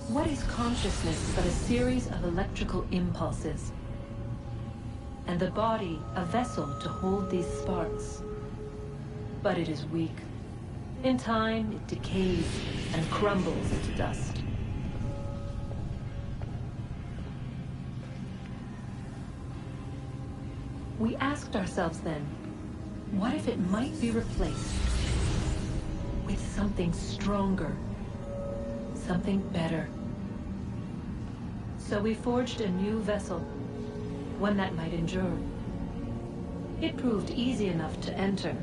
What is consciousness but a series of electrical impulses? And the body a vessel to hold these sparks. But it is weak. In time, it decays and crumbles into dust. We asked ourselves then, what if it might be replaced with something stronger, something better? So we forged a new vessel, one that might endure. It proved easy enough to enter.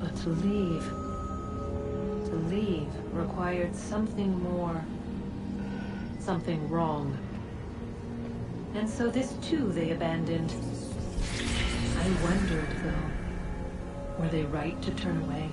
But to leave required something more, something wrong. And so this too they abandoned. I wondered, though, were they right to turn away?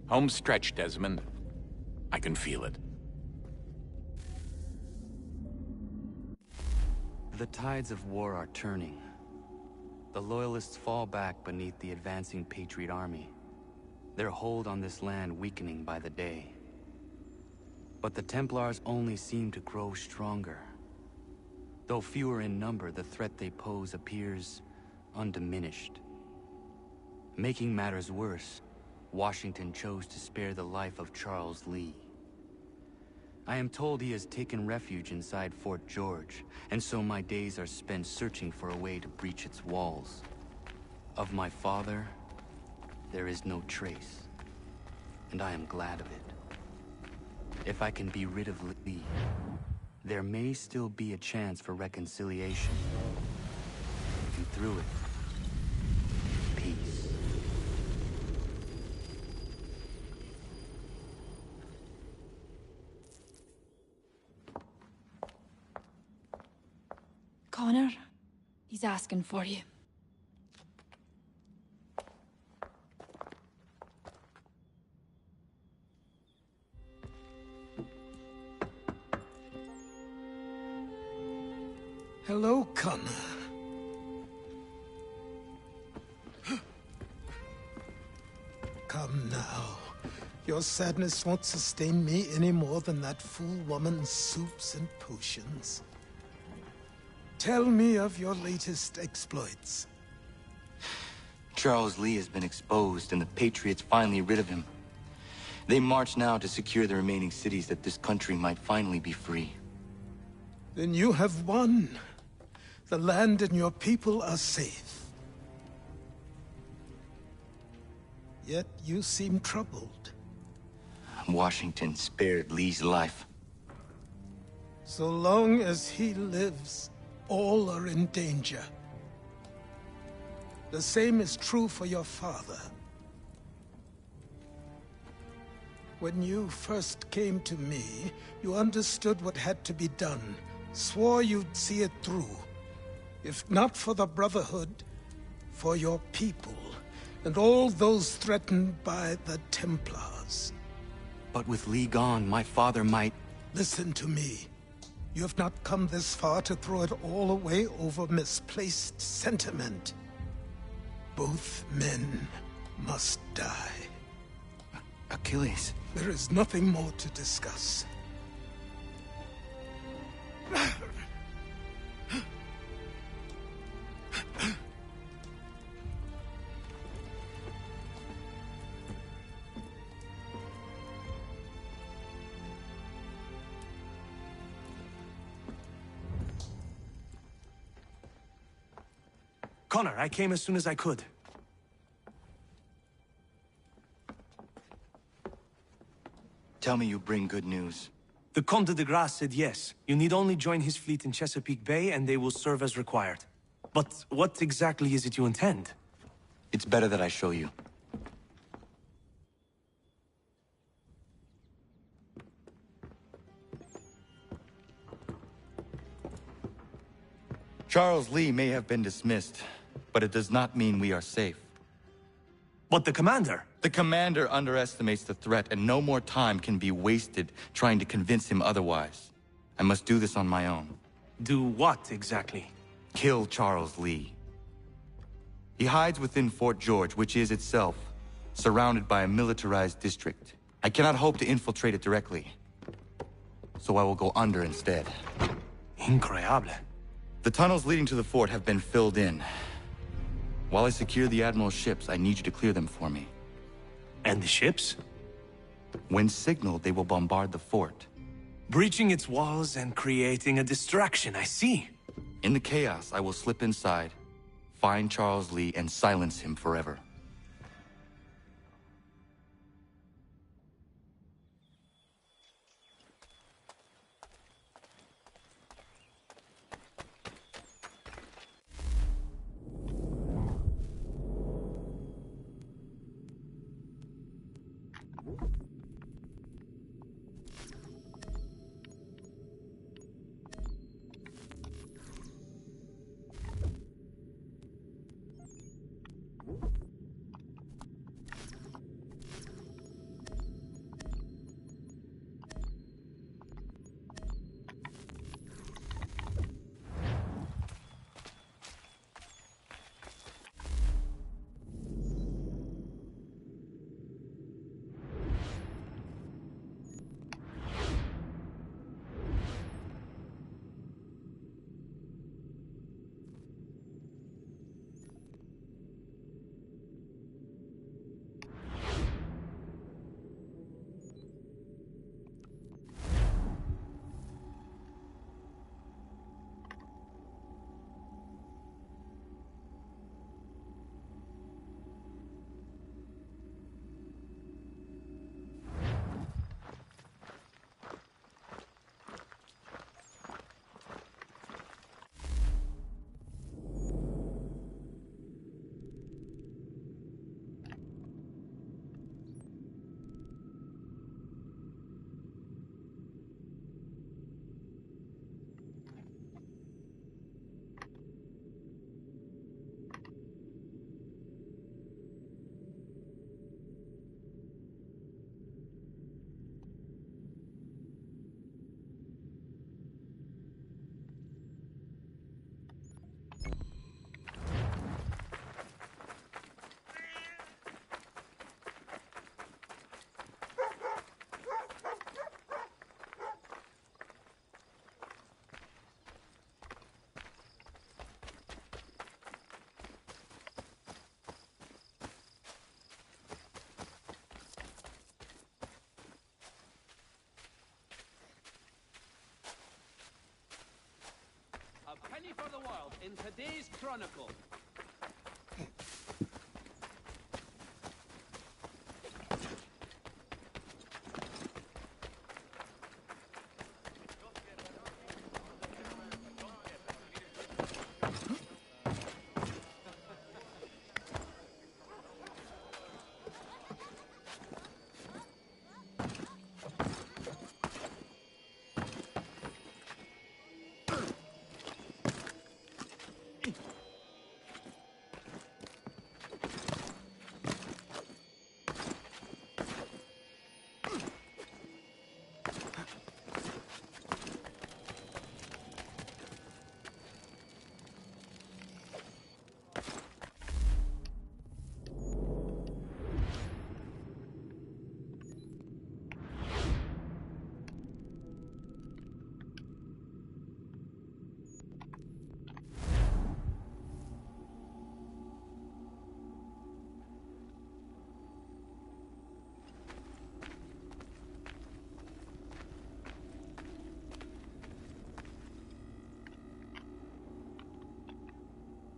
Home stretch, Desmond. I can feel it. The tides of war are turning. The Loyalists fall back beneath the advancing Patriot army, their hold on this land weakening by the day. But the Templars only seem to grow stronger. Though fewer in number, the threat they pose appears undiminished. Making matters worse, Washington chose to spare the life of Charles Lee. I am told he has taken refuge inside Fort George, and so my days are spent searching for a way to breach its walls. Of my father, there is no trace, and I am glad of it. If I can be rid of Lee, there may still be a chance for reconciliation. And through it, peace. Connor, he's asking for you. Hello, Connor. Come now. Your sadness won't sustain me any more than that fool woman's soups and potions. Tell me of your latest exploits. Charles Lee has been exposed, and the Patriots finally rid of him. They march now to secure the remaining cities that this country might finally be free. Then you have won. The land and your people are safe. Yet you seem troubled. Washington spared Lee's life. So long as he lives, all are in danger. The same is true for your father. When you first came to me, you understood what had to be done, swore you'd see it through. If not for the Brotherhood, for your people, and all those threatened by the Templars. But with Lee gone, my father might... Listen to me. You have not come this far to throw it all away over misplaced sentiment. Both men must die. Achilles. There is nothing more to discuss. Connor, I came as soon as I could. Tell me you bring good news. The Comte de Grasse said yes. You need only join his fleet in Chesapeake Bay and they will serve as required. But what exactly is it you intend? It's better that I show you. Charles Lee may have been dismissed, but it does not mean we are safe. But the commander? The commander underestimates the threat, and no more time can be wasted trying to convince him otherwise. I must do this on my own. Do what, exactly? Kill Charles Lee. He hides within Fort George, which is itself surrounded by a militarized district. I cannot hope to infiltrate it directly, so I will go under instead. Incroyable. The tunnels leading to the fort have been filled in. While I secure the Admiral's ships, I need you to clear them for me. And the ships? When signaled, they will bombard the fort. Breaching its walls and creating a distraction, I see. In the chaos, I will slip inside, find Charles Lee, and silence him forever. ready for the world in today's Chronicle.